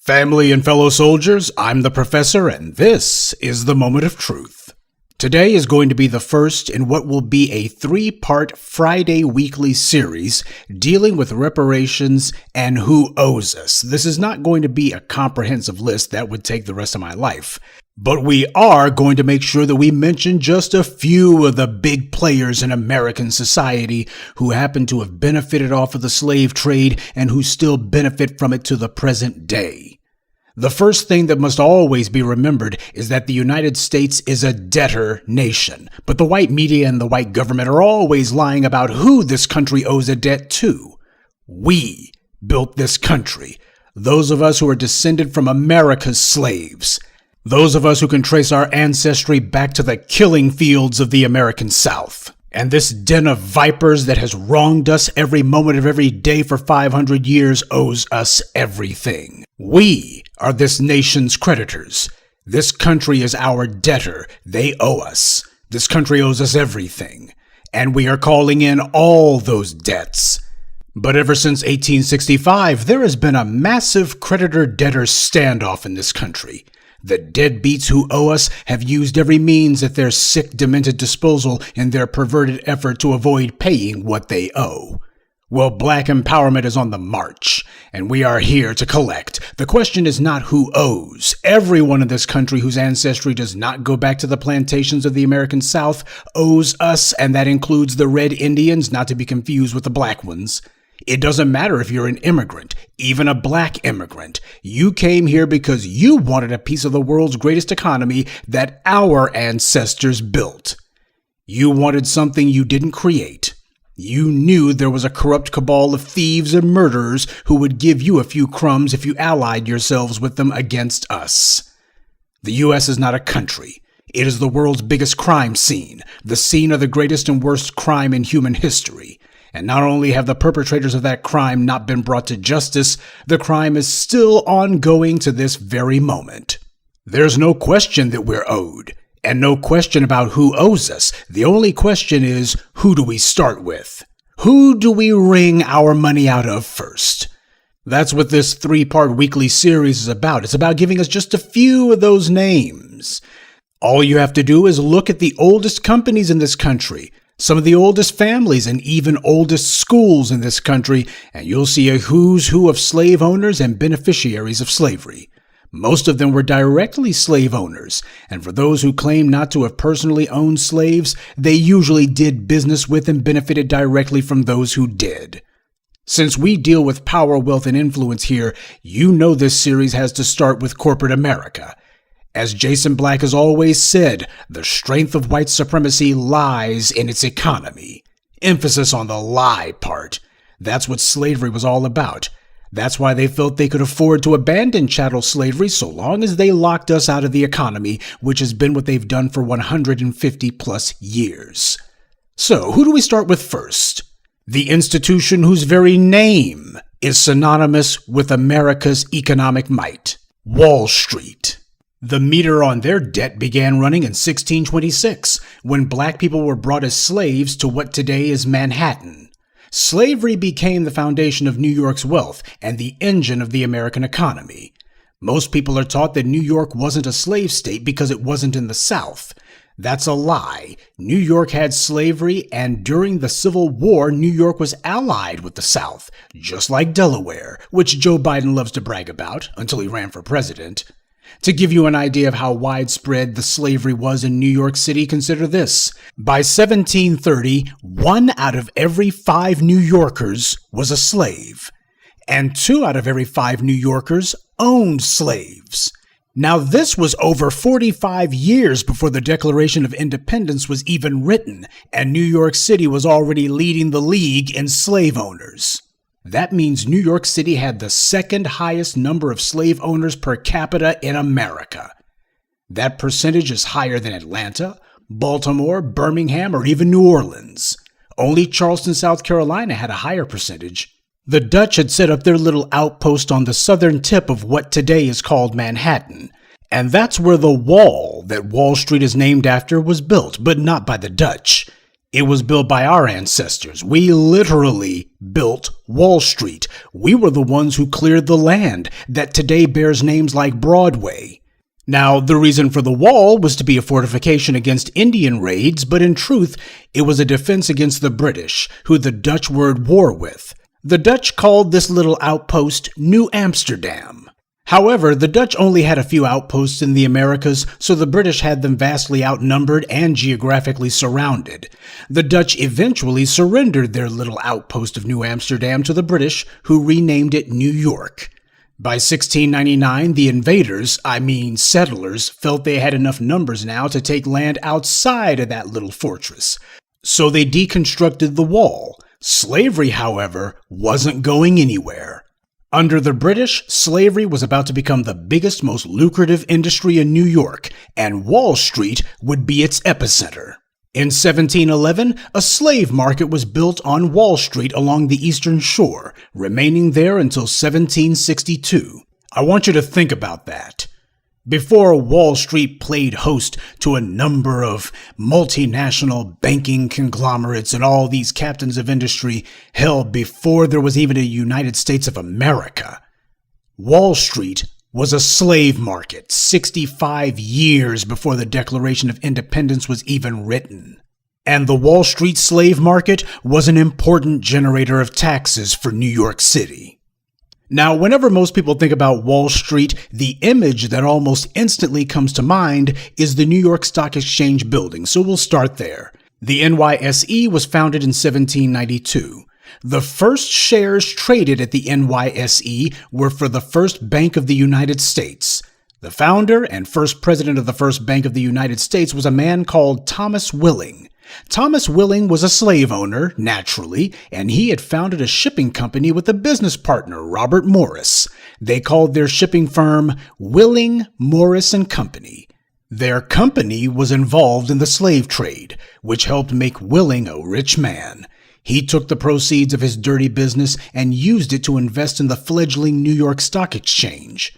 Family and fellow soldiers, I'm the Professor, and this is the Moment of Truth. Today is going to be the first in what will be a 3-part Friday weekly series dealing with reparations and who owes us. This is not going to be a comprehensive list that would take the rest of my life, but we are going to make sure that we mention just a few of the big players in American society who happen to have benefited off of the slave trade and who still benefit from it to the present day. The first thing that must always be remembered is that the United States is a debtor nation, but the white media and the white government are always lying about who this country owes a debt to. We built this country, those of us who are descended from America's slaves, those of us who can trace our ancestry back to the killing fields of the American South. And this den of vipers that has wronged us every moment of every day for 500 years owes us everything. We are this nation's creditors. This country is our debtor. They owe us. This country owes us everything. And we are calling in all those debts. But ever since 1865, there has been a massive creditor-debtor standoff in this country. The deadbeats who owe us have used every means at their sick, demented disposal in their perverted effort to avoid paying what they owe. Well, black empowerment is on the march, and we are here to collect. The question is not who owes. Everyone in this country whose ancestry does not go back to the plantations of the American South owes us, and that includes the Red Indians, not to be confused with the black ones. It doesn't matter if you're an immigrant, even a black immigrant. You came here because you wanted a piece of the world's greatest economy that our ancestors built. You wanted something you didn't create. You knew there was a corrupt cabal of thieves and murderers who would give you a few crumbs if you allied yourselves with them against us. The U.S. is not a country. It is the world's biggest crime scene, the scene of the greatest and worst crime in human history. And not only have the perpetrators of that crime not been brought to justice, the crime is still ongoing to this very moment. There's no question that we're owed, and no question about who owes us. The only question is, who do we start with? Who do we wring our money out of first? That's what this 3-part weekly series is about. It's about giving us just a few of those names. All you have to do is look at the oldest companies in this country, some of the oldest families and even oldest schools in this country, and you'll see a who's who of slave owners and beneficiaries of slavery. Most of them were directly slave owners, and for those who claim not to have personally owned slaves, they usually did business with and benefited directly from those who did. Since we deal with power, wealth, and influence here, you know this series has to start with corporate America. As Jason Black has always said, the strength of white supremacy lies in its economy. Emphasis on the lie part. That's what slavery was all about. That's why they felt they could afford to abandon chattel slavery so long as they locked us out of the economy, which has been what they've done for 150 plus years. So, who do we start with first? The institution whose very name is synonymous with America's economic might, Wall Street. The meter on their debt began running in 1626, when black people were brought as slaves to what today is Manhattan. Slavery became the foundation of New York's wealth and the engine of the American economy. Most people are taught that New York wasn't a slave state because it wasn't in the South. That's a lie. New York had slavery, and during the Civil War, New York was allied with the South, just like Delaware, which Joe Biden loves to brag about until he ran for president. To give you an idea of how widespread the slavery was in New York City, consider this. By 1730, 1 out of every 5 New Yorkers was a slave, and 2 out of every 5 New Yorkers owned slaves. Now, this was over 45 years before the Declaration of Independence was even written, and New York City was already leading the league in slave owners. That means New York City had the second highest number of slave owners per capita in America. That percentage is higher than Atlanta, Baltimore, Birmingham, or even New Orleans. Only Charleston, South Carolina had a higher percentage. The Dutch had set up their little outpost on the southern tip of what today is called Manhattan, and that's where the wall that Wall Street is named after was built, but not by the Dutch. It was built by our ancestors. We literally built Wall Street. We were the ones who cleared the land that today bears names like Broadway. Now, the reason for the wall was to be a fortification against Indian raids, but in truth, it was a defense against the British, who the Dutch were at war with. The Dutch called this little outpost New Amsterdam. However, the Dutch only had a few outposts in the Americas, so the British had them vastly outnumbered and geographically surrounded. The Dutch eventually surrendered their little outpost of New Amsterdam to the British, who renamed it New York. By 1699, the invaders, settlers, felt they had enough numbers now to take land outside of that little fortress. So they deconstructed the wall. Slavery, however, wasn't going anywhere. Under the British, slavery was about to become the biggest, most lucrative industry in New York, and Wall Street would be its epicenter. In 1711, a slave market was built on Wall Street along the Eastern Shore, remaining there until 1762. I want you to think about that. Before Wall Street played host to a number of multinational banking conglomerates and all these captains of industry, hell, before there was even a United States of America, Wall Street was a slave market 65 years before the Declaration of Independence was even written. And the Wall Street slave market was an important generator of taxes for New York City. Now, whenever most people think about Wall Street, the image that almost instantly comes to mind is the New York Stock Exchange building, so we'll start there. The NYSE was founded in 1792. The first shares traded at the NYSE were for the First Bank of the United States. The founder and first president of the First Bank of the United States was a man called Thomas Willing. Thomas Willing was a slave owner, naturally, and he had founded a shipping company with a business partner, Robert Morris. They called their shipping firm Willing, Morris & Company. Their company was involved in the slave trade, which helped make Willing a rich man. He took the proceeds of his dirty business and used it to invest in the fledgling New York Stock Exchange.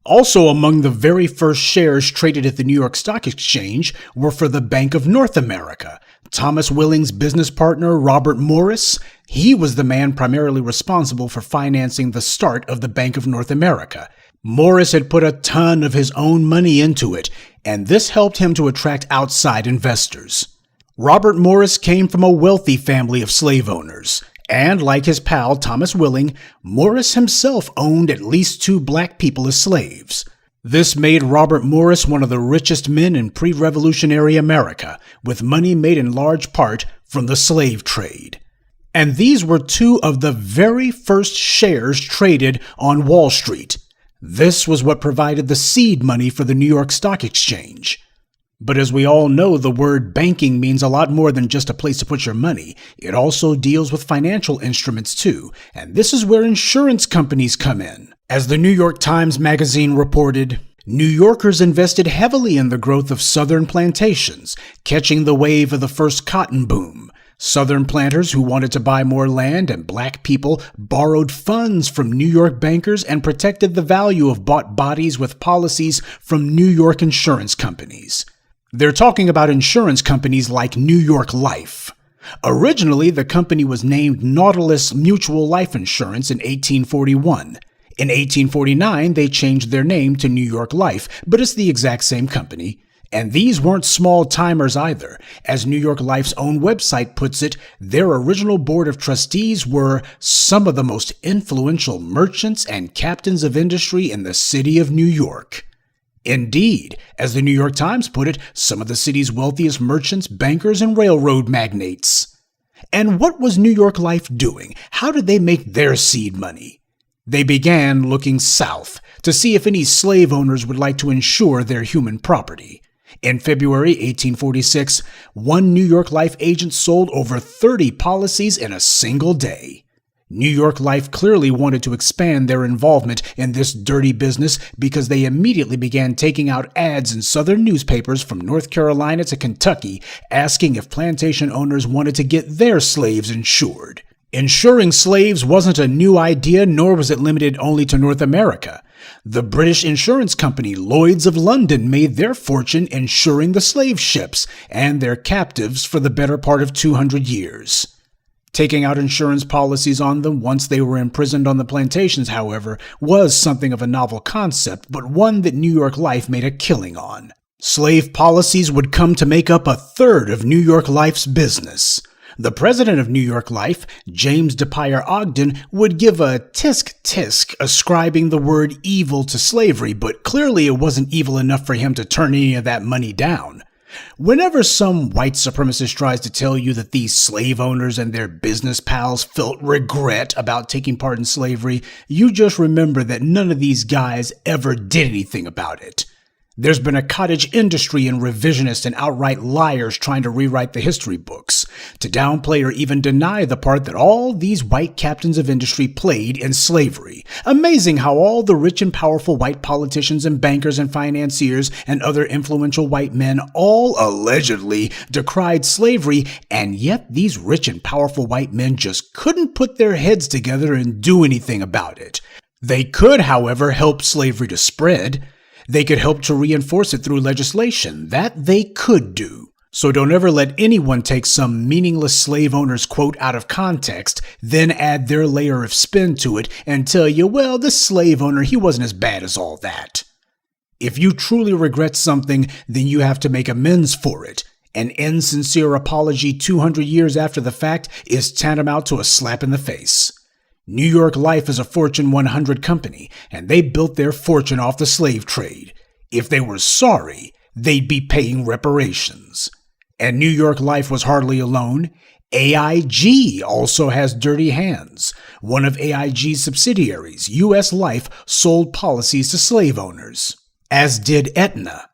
Also among the very first shares traded at the New York Stock Exchange were for the Bank of North America. Thomas Willing's business partner, Robert Morris, he was the man primarily responsible for financing the start of the Bank of North America. Morris had put a ton of his own money into it, and this helped him to attract outside investors. Robert Morris came from a wealthy family of slave owners, and like his pal Thomas Willing, Morris himself owned at least 2 black people as slaves. This made Robert Morris one of the richest men in pre-revolutionary America, with money made in large part from the slave trade. And these were 2 of the very first shares traded on Wall Street. This was what provided the seed money for the New York Stock Exchange. But as we all know, the word banking means a lot more than just a place to put your money. It also deals with financial instruments too, and this is where insurance companies come in. As the New York Times Magazine reported, New Yorkers invested heavily in the growth of southern plantations, catching the wave of the first cotton boom. Southern planters who wanted to buy more land and black people borrowed funds from New York bankers and protected the value of bought bodies with policies from New York insurance companies. They're talking about insurance companies like New York Life. Originally, the company was named Nautilus Mutual Life Insurance in 1841. In 1849, they changed their name to New York Life, but it's the exact same company. And these weren't small-timers either. As New York Life's own website puts it, their original board of trustees were some of the most influential merchants and captains of industry in the city of New York. Indeed, as the New York Times put it, some of the city's wealthiest merchants, bankers, and railroad magnates. And what was New York Life doing? How did they make their seed money? They began looking south to see if any slave owners would like to insure their human property. In February 1846, one New York Life agent sold over 30 policies in a single day. New York Life clearly wanted to expand their involvement in this dirty business because they immediately began taking out ads in southern newspapers from North Carolina to Kentucky asking if plantation owners wanted to get their slaves insured. Insuring slaves wasn't a new idea, nor was it limited only to North America. The British insurance company Lloyd's of London made their fortune insuring the slave ships and their captives for the better part of 200 years. Taking out insurance policies on them once they were imprisoned on the plantations, however, was something of a novel concept, but one that New York Life made a killing on. Slave policies would come to make up a third of New York Life's business. The president of New York Life, James Depire Ogden, would give a tisk ascribing the word evil to slavery, but clearly it wasn't evil enough for him to turn any of that money down. Whenever some white supremacist tries to tell you that these slave owners and their business pals felt regret about taking part in slavery, you just remember that none of these guys ever did anything about it. There's been a cottage industry in revisionists and outright liars trying to rewrite the history books, to downplay or even deny the part that all these white captains of industry played in slavery. Amazing how all the rich and powerful white politicians and bankers and financiers and other influential white men all allegedly decried slavery, and yet these rich and powerful white men just couldn't put their heads together and do anything about it. They could, however, help slavery to spread. They could help to reinforce it through legislation. That they could do. So don't ever let anyone take some meaningless slave owner's quote out of context, then add their layer of spin to it and tell you, well, this slave owner, he wasn't as bad as all that. If you truly regret something, then you have to make amends for it. An insincere apology 200 years after the fact is tantamount to a slap in the face. New York Life is a Fortune 100 company, and they built their fortune off the slave trade. If they were sorry, they'd be paying reparations. And New York Life was hardly alone. AIG also has dirty hands. One of AIG's subsidiaries, U.S. Life, sold policies to slave owners, as did Aetna.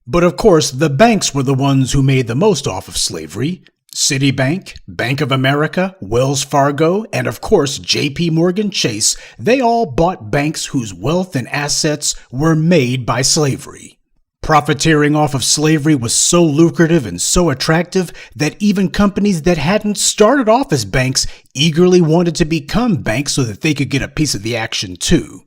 But of course, the banks were the ones who made the most off of slavery. Citibank, Bank of America, Wells Fargo, and of course J.P. Morgan Chase, they all bought banks whose wealth and assets were made by slavery. Profiteering off of slavery was so lucrative and so attractive that even companies that hadn't started off as banks eagerly wanted to become banks so that they could get a piece of the action too.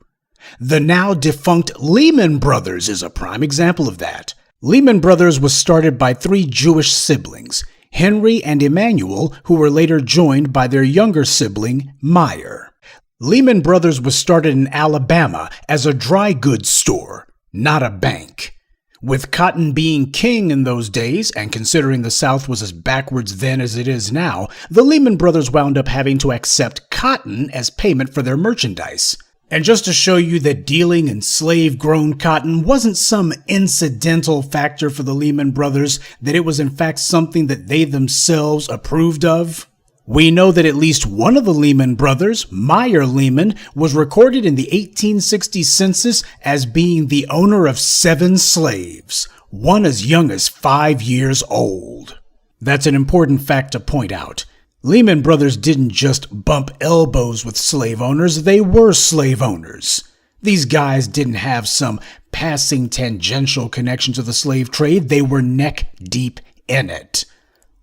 The now defunct Lehman Brothers is a prime example of that. Lehman Brothers was started by 3 Jewish siblings, Henry and Emmanuel, who were later joined by their younger sibling, Meyer. Lehman Brothers was started in Alabama as a dry goods store, not a bank. With cotton being king in those days, and considering the South was as backwards then as it is now, the Lehman Brothers wound up having to accept cotton as payment for their merchandise. And just to show you that dealing in slave-grown cotton wasn't some incidental factor for the Lehman Brothers, that it was in fact something that they themselves approved of, we know that at least one of the Lehman Brothers, Meyer Lehman, was recorded in the 1860 census as being the owner of 7 slaves, one as young as 5 years old. That's an important fact to point out. Lehman Brothers didn't just bump elbows with slave owners, they were slave owners. These guys didn't have some passing tangential connection to the slave trade, they were neck deep in it.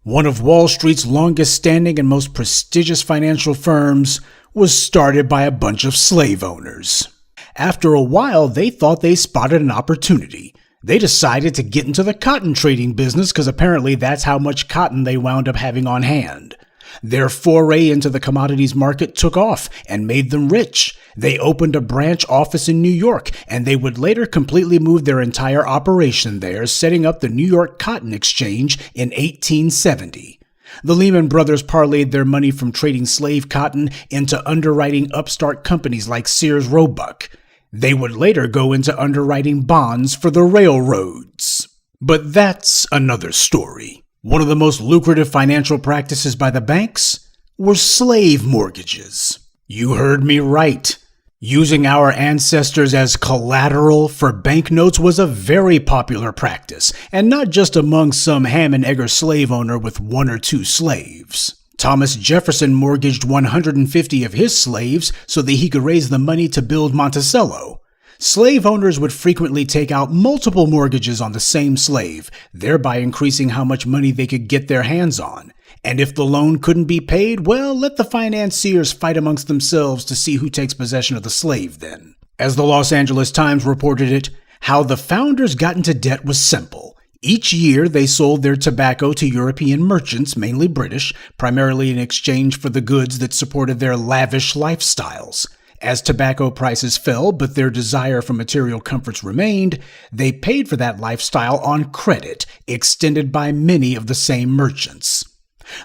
One of Wall Street's longest standing and most prestigious financial firms was started by a bunch of slave owners. After a while, they thought they spotted an opportunity. They decided to get into the cotton trading business because apparently that's how much cotton they wound up having on hand. Their foray into the commodities market took off and made them rich. They opened a branch office in New York, and they would later completely move their entire operation there, setting up the New York Cotton Exchange in 1870. The Lehman Brothers parlayed their money from trading slave cotton into underwriting upstart companies like Sears Roebuck. They would later go into underwriting bonds for the railroads. But that's another story. One of the most lucrative financial practices by the banks were slave mortgages. You heard me right. Using our ancestors as collateral for banknotes was a very popular practice, and not just among some ham and egger slave owner with 1 or 2 slaves. Thomas Jefferson mortgaged 150 of his slaves so that he could raise the money to build Monticello. Slave owners would frequently take out multiple mortgages on the same slave, thereby increasing how much money they could get their hands on. And if the loan couldn't be paid, well, let the financiers fight amongst themselves to see who takes possession of the slave then. As the Los Angeles Times reported it, how the founders got into debt was simple. Each year, they sold their tobacco to European merchants, mainly British, primarily in exchange for the goods that supported their lavish lifestyles. As tobacco prices fell, but their desire for material comforts remained, they paid for that lifestyle on credit, extended by many of the same merchants.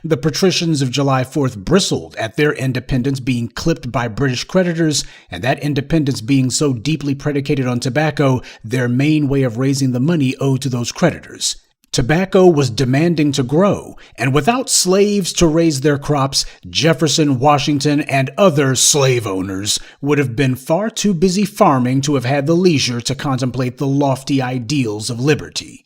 The patricians of July 4th bristled at their independence being clipped by British creditors, and that independence being so deeply predicated on tobacco, their main way of raising the money owed to those creditors. Tobacco was demanding to grow, and without slaves to raise their crops, Jefferson, Washington, and other slave owners would have been far too busy farming to have had the leisure to contemplate the lofty ideals of liberty.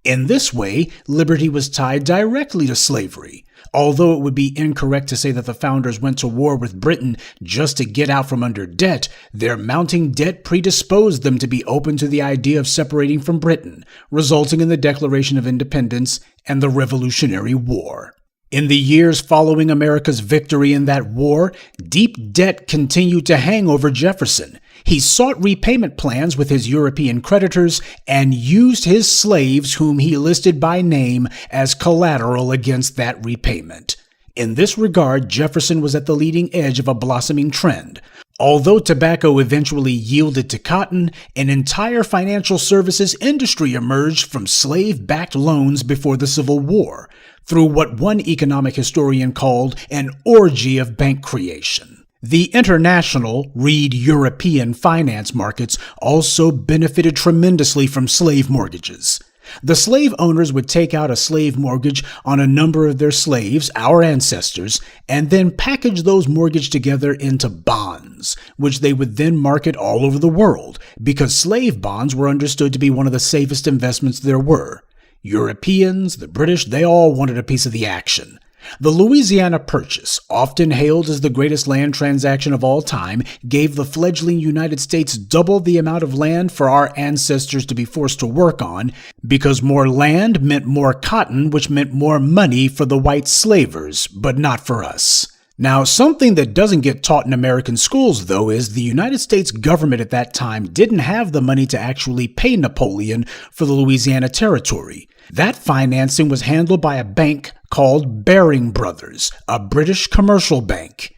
In this way, liberty was tied directly to slavery. Although it would be incorrect to say that the founders went to war with Britain just to get out from under debt, their mounting debt predisposed them to be open to the idea of separating from Britain, resulting in the Declaration of Independence and the Revolutionary War. In the years following America's victory in that war, deep debt continued to hang over Jefferson. He sought repayment plans with his European creditors and used his slaves, whom he listed by name, as collateral against that repayment. In this regard, Jefferson was at the leading edge of a blossoming trend. Although tobacco eventually yielded to cotton, an entire financial services industry emerged from slave-backed loans before the Civil War, through what one economic historian called an orgy of bank creation. The international, read European, finance markets also benefited tremendously from slave mortgages. The slave owners would take out a slave mortgage on a number of their slaves, our ancestors, and then package those mortgages together into bonds, which they would then market all over the world, because slave bonds were understood to be one of the safest investments there were. Europeans, the British, they all wanted a piece of the action. The Louisiana Purchase, often hailed as the greatest land transaction of all time, gave the fledgling United States double the amount of land for our ancestors to be forced to work on, because more land meant more cotton, which meant more money for the white slavers, but not for us. Now, something that doesn't get taught in American schools, though, is the United States government at that time didn't have the money to actually pay Napoleon for the Louisiana Territory. That financing was handled by a bank called Baring Brothers, a British commercial bank.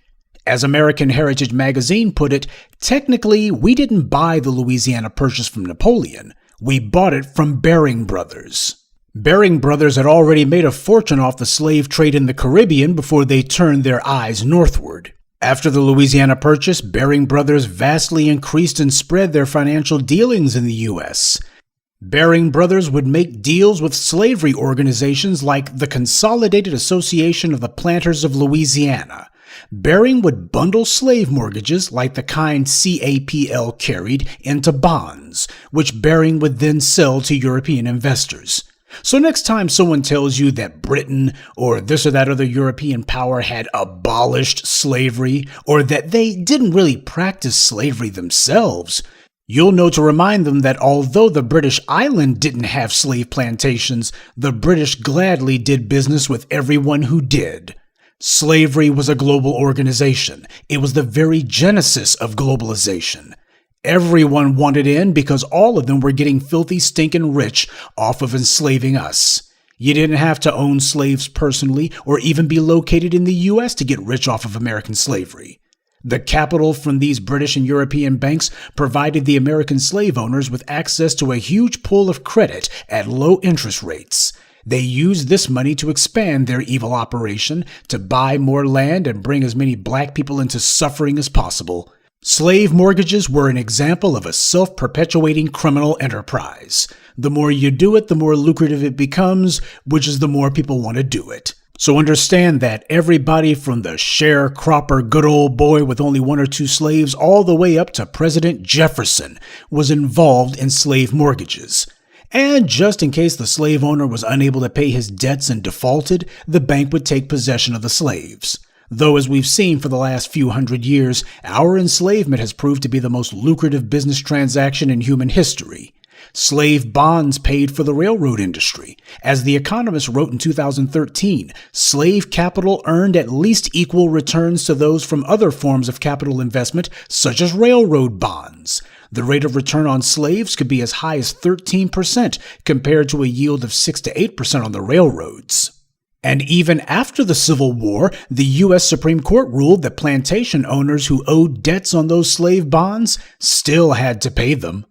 As American Heritage magazine put it, technically, we didn't buy the Louisiana Purchase from Napoleon. We bought it from Baring Brothers. Baring Brothers had already made a fortune off the slave trade in the Caribbean before they turned their eyes northward. After the Louisiana Purchase, Baring Brothers vastly increased and spread their financial dealings in the U.S. Baring Brothers would make deals with slavery organizations like the Consolidated Association of the Planters of Louisiana. Baring would bundle slave mortgages, like the kind CAPL carried, into bonds, which Baring would then sell to European investors. So next time someone tells you that Britain or this or that other European power had abolished slavery, or that they didn't really practice slavery themselves, you'll know to remind them that although the British island didn't have slave plantations, the British gladly did business with everyone who did. Slavery was a global organization. It was the very genesis of globalization. Everyone wanted in because all of them were getting filthy, stinking rich off of enslaving us. You didn't have to own slaves personally or even be located in the U.S. to get rich off of American slavery. The capital from these British and European banks provided the American slave owners with access to a huge pool of credit at low interest rates. They used this money to expand their evil operation, to buy more land and bring as many black people into suffering as possible. Slave mortgages were an example of a self-perpetuating criminal enterprise. The more you do it, the more lucrative it becomes, which is the more people want to do it. So understand that everybody from the sharecropper good old boy with only one or two slaves all the way up to President Jefferson was involved in slave mortgages. And just in case the slave owner was unable to pay his debts and defaulted, the bank would take possession of the slaves. Though, as we've seen for the last few hundred years, our enslavement has proved to be the most lucrative business transaction in human history. Slave bonds paid for the railroad industry. As The Economist wrote in 2013, slave capital earned at least equal returns to those from other forms of capital investment, such as railroad bonds. The rate of return on slaves could be as high as 13% compared to a yield of 6 to 8% on the railroads. And even after the Civil War, the U.S. Supreme Court ruled that plantation owners who owed debts on those slave bonds still had to pay them.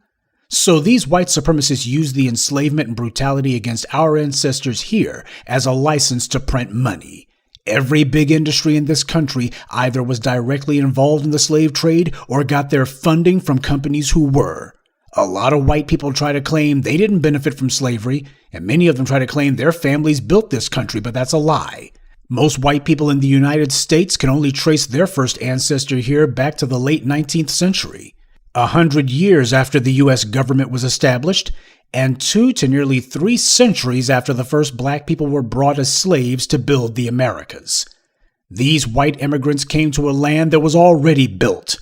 So these white supremacists used the enslavement and brutality against our ancestors here as a license to print money. Every big industry in this country either was directly involved in the slave trade or got their funding from companies who were. A lot of white people try to claim they didn't benefit from slavery, and many of them try to claim their families built this country, but that's a lie. Most white people in the United States can only trace their first ancestor here back to the late 19th century. 100 years after the U.S. government was established, and 2 to nearly 3 centuries after the first black people were brought as slaves to build the Americas. These white immigrants came to a land that was already built.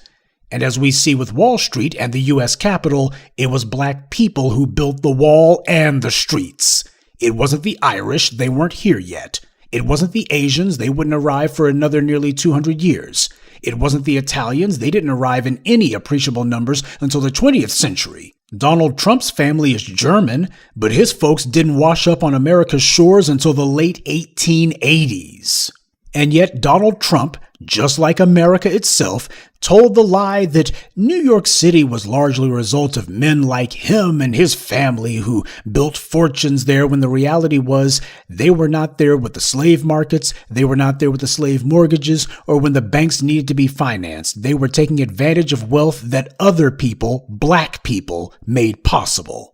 And as we see with Wall Street and the U.S. Capitol, it was black people who built the wall and the streets. It wasn't the Irish, they weren't here yet. It wasn't the Asians, they wouldn't arrive for another nearly 200 years. It wasn't the Italians, they didn't arrive in any appreciable numbers until the 20th century. Donald Trump's family is German, but his folks didn't wash up on America's shores until the late 1880s. And yet Donald Trump, just like America itself, told the lie that New York City was largely a result of men like him and his family who built fortunes there, when the reality was they were not there with the slave markets, they were not there with the slave mortgages, or when the banks needed to be financed. They were taking advantage of wealth that other people, black people, made possible.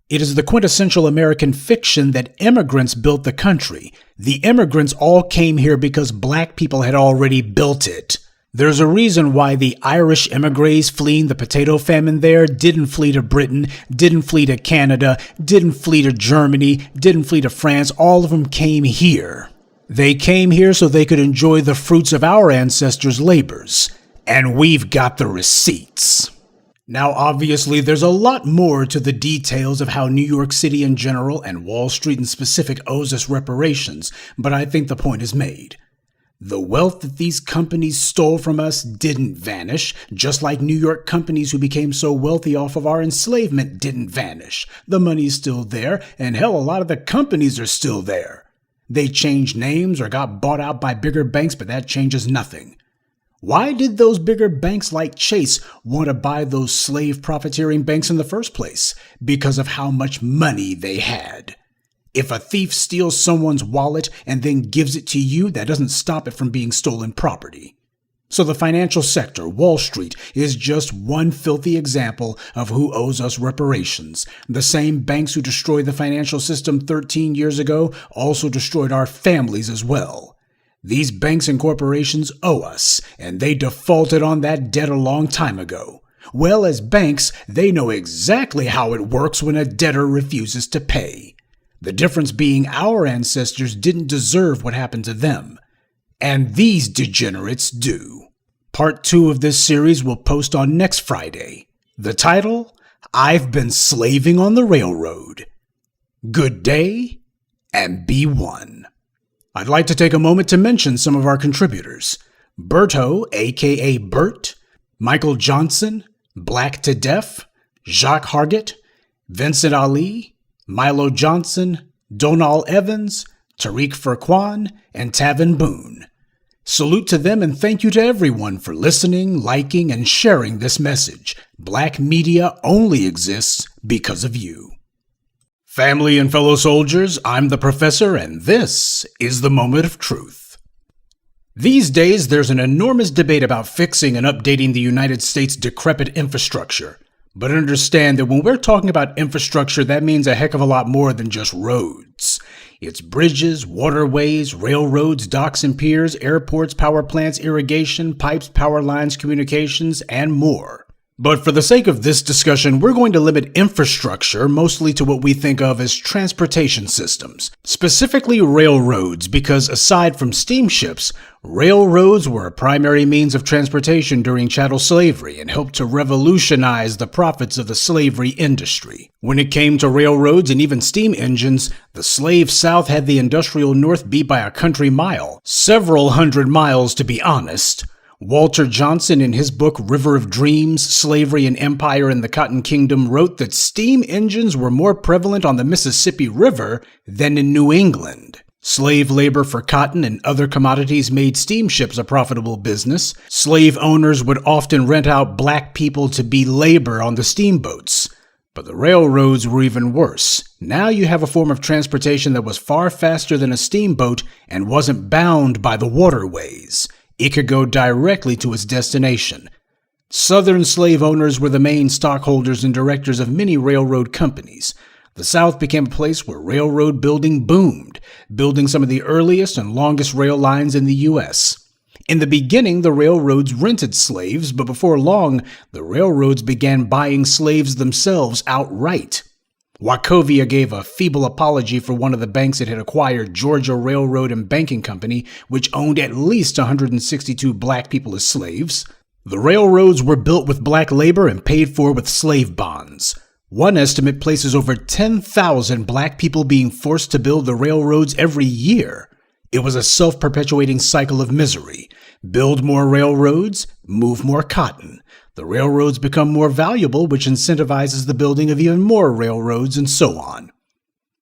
It is the quintessential American fiction that immigrants built the country. The immigrants all came here because black people had already built it. There's a reason why the Irish immigrants fleeing the potato famine there didn't flee to Britain, didn't flee to Canada, didn't flee to Germany, didn't flee to France. All of them came here. They came here so they could enjoy the fruits of our ancestors' labors. And we've got the receipts. Now, obviously, there's a lot more to the details of how New York City in general and Wall Street in specific owes us reparations, but I think the point is made. The wealth that these companies stole from us didn't vanish, just like New York companies who became so wealthy off of our enslavement didn't vanish. The money's still there, and hell, a lot of the companies are still there. They changed names or got bought out by bigger banks, but that changes nothing. Why did those bigger banks like Chase want to buy those slave profiteering banks in the first place? Because of how much money they had. If a thief steals someone's wallet and then gives it to you, that doesn't stop it from being stolen property. So the financial sector, Wall Street, is just one filthy example of who owes us reparations. The same banks who destroyed the financial system 13 years ago also destroyed our families as well. These banks and corporations owe us, and they defaulted on that debt a long time ago. Well, as banks, they know exactly how it works when a debtor refuses to pay. The difference being our ancestors didn't deserve what happened to them. And these degenerates do. Part 2 of this series will post on next Friday. The title, I've Been Slaving on the Railroad. Good day, and be one. I'd like to take a moment to mention some of our contributors. Berto, aka Bert, Michael Johnson, Black to Deaf, Jacques Hargett, Vincent Ali, Milo Johnson, Donal Evans, Tariq Furquan, and Tavin Boone. Salute to them and thank you to everyone for listening, liking, and sharing this message. Black media only exists because of you. Family and fellow soldiers, I'm the Professor, and this is the Moment of Truth. These days, there's an enormous debate about fixing and updating the United States' decrepit infrastructure. But understand that when we're talking about infrastructure, that means a heck of a lot more than just roads. It's bridges, waterways, railroads, docks and piers, airports, power plants, irrigation, pipes, power lines, communications, and more. But for the sake of this discussion, we're going to limit infrastructure mostly to what we think of as transportation systems, specifically railroads, because aside from steamships, railroads were a primary means of transportation during chattel slavery and helped to revolutionize the profits of the slavery industry. When it came to railroads and even steam engines, the slave South had the industrial North beat by a country mile, several hundred miles to be honest. Walter Johnson, in his book River of Dreams, Slavery and Empire in the Cotton Kingdom, wrote that steam engines were more prevalent on the Mississippi River than in New England. Slave labor for cotton and other commodities made steamships a profitable business. Slave owners would often rent out black people to be labor on the steamboats. But the railroads were even worse. Now you have a form of transportation that was far faster than a steamboat and wasn't bound by the waterways. It could go directly to its destination. Southern slave owners were the main stockholders and directors of many railroad companies. The South became a place where railroad building boomed, building some of the earliest and longest rail lines in the U.S. In the beginning, the railroads rented slaves, but before long, the railroads began buying slaves themselves outright. Wachovia gave a feeble apology for one of the banks it had acquired, Georgia Railroad and Banking Company, which owned at least 162 black people as slaves. The railroads were built with black labor and paid for with slave bonds. One estimate places over 10,000 black people being forced to build the railroads every year. It was a self-perpetuating cycle of misery. Build more railroads, move more cotton. The railroads become more valuable, which incentivizes the building of even more railroads, and so on.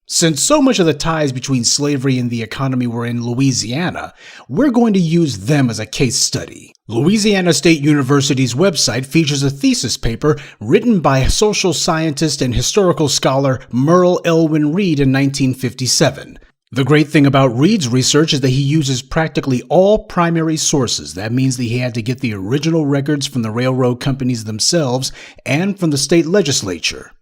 Since so much of the ties between slavery and the economy were in Louisiana, we're going to use them as a case study. Louisiana State University's website features a thesis paper written by social scientist and historical scholar Merle Elwin Reed in 1957. The great thing about Reed's research is that he uses practically all primary sources. That means that he had to get the original records from the railroad companies themselves and from the state legislature.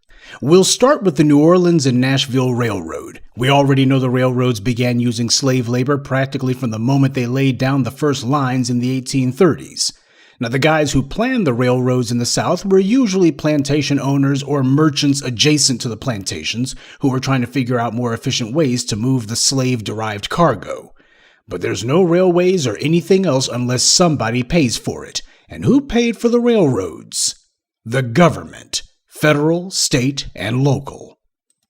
We'll start with the New Orleans and Nashville Railroad. We already know the railroads began using slave labor practically from the moment they laid down the first lines in the 1830s. Now, the guys who planned the railroads in the South were usually plantation owners or merchants adjacent to the plantations who were trying to figure out more efficient ways to move the slave-derived cargo. But there's no railways or anything else unless somebody pays for it. And who paid for the railroads? The government, federal, state, and local.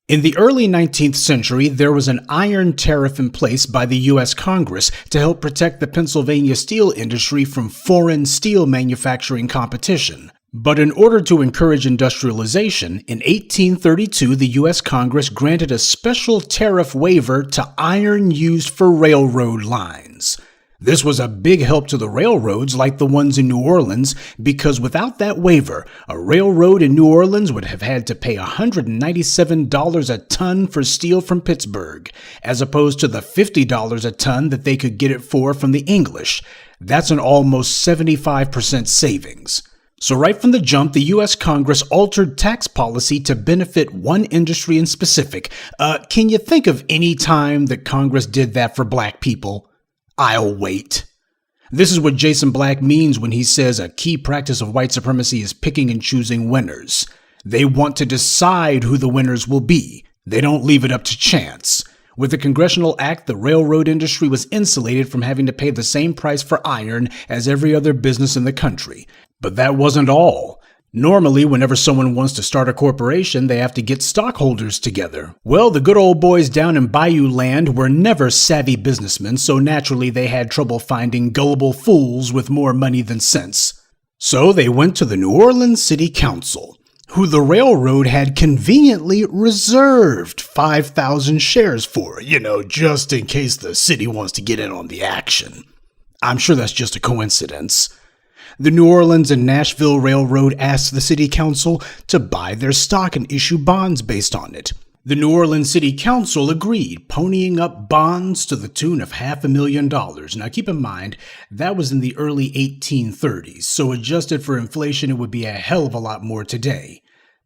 In the early 19th century, there was an iron tariff in place by the U.S. Congress to help protect the Pennsylvania steel industry from foreign steel manufacturing competition. But in order to encourage industrialization, in 1832 the U.S. Congress granted a special tariff waiver to iron used for railroad lines. This was a big help to the railroads like the ones in New Orleans, because without that waiver, a railroad in New Orleans would have had to pay $197 a ton for steel from Pittsburgh, as opposed to the $50 a ton that they could get it for from the English. That's an almost 75% savings. So right from the jump, the U.S. Congress altered tax policy to benefit one industry in specific. Can you think of any time that Congress did that for black people? I'll wait. This is what Jason Black means when he says a key practice of white supremacy is picking and choosing winners. They want to decide who the winners will be. They don't leave it up to chance. With the Congressional Act, the railroad industry was insulated from having to pay the same price for iron as every other business in the country. But that wasn't all. Normally, whenever someone wants to start a corporation, they have to get stockholders together. Well, the good old boys down in Bayou Land were never savvy businessmen, so naturally they had trouble finding gullible fools with more money than sense. So they went to the New Orleans City Council, who the railroad had conveniently reserved 5,000 shares for, just in case the city wants to get in on the action. I'm sure that's just a coincidence. The New Orleans and Nashville Railroad asked the city council to buy their stock and issue bonds based on it. The New Orleans City Council agreed, ponying up bonds to the tune of $500,000. Now keep in mind, that was in the early 1830s, so adjusted for inflation, it would be a hell of a lot more today.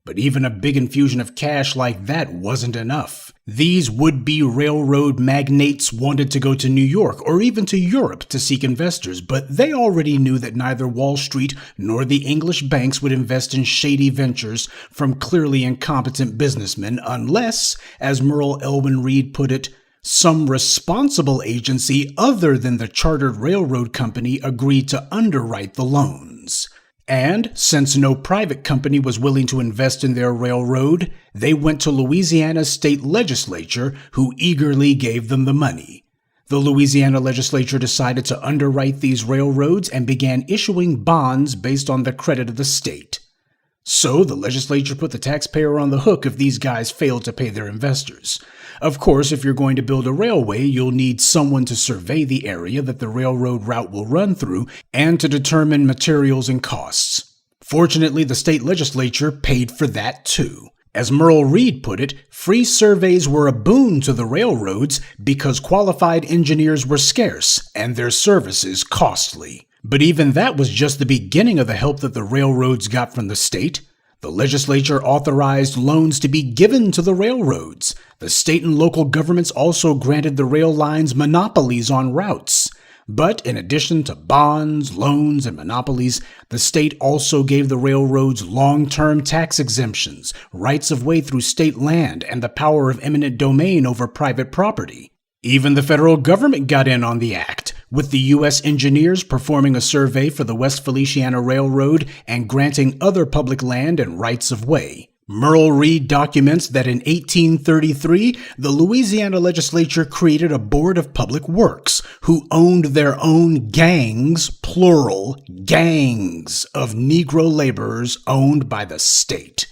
But even a big infusion of cash like that wasn't enough. These would-be railroad magnates wanted to go to New York or even to Europe to seek investors, but they already knew that neither Wall Street nor the English banks would invest in shady ventures from clearly incompetent businessmen unless, as Merle Elwin Reed put it, some responsible agency other than the chartered railroad company agreed to underwrite the loans. And since no private company was willing to invest in their railroad, they went to Louisiana's state legislature, who eagerly gave them the money. The Louisiana legislature decided to underwrite these railroads and began issuing bonds based on the credit of the state. So the legislature put the taxpayer on the hook if these guys failed to pay their investors. Of course, if you're going to build a railway, you'll need someone to survey the area that the railroad route will run through and to determine materials and costs. Fortunately, the state legislature paid for that too. As Merle Reed put it, free surveys were a boon to the railroads because qualified engineers were scarce and their services costly. But even that was just the beginning of the help that the railroads got from the state. The legislature authorized loans to be given to the railroads. The state and local governments also granted the rail lines monopolies on routes. But in addition to bonds, loans, and monopolies, the state also gave the railroads long-term tax exemptions, rights of way through state land, and the power of eminent domain over private property. Even the federal government got in on the act, with the U.S. engineers performing a survey for the West Feliciana Railroad and granting other public land and rights of way. Merle Reed documents that in 1833, the Louisiana legislature created a board of public works who owned their own gangs, plural, gangs of Negro laborers owned by the state.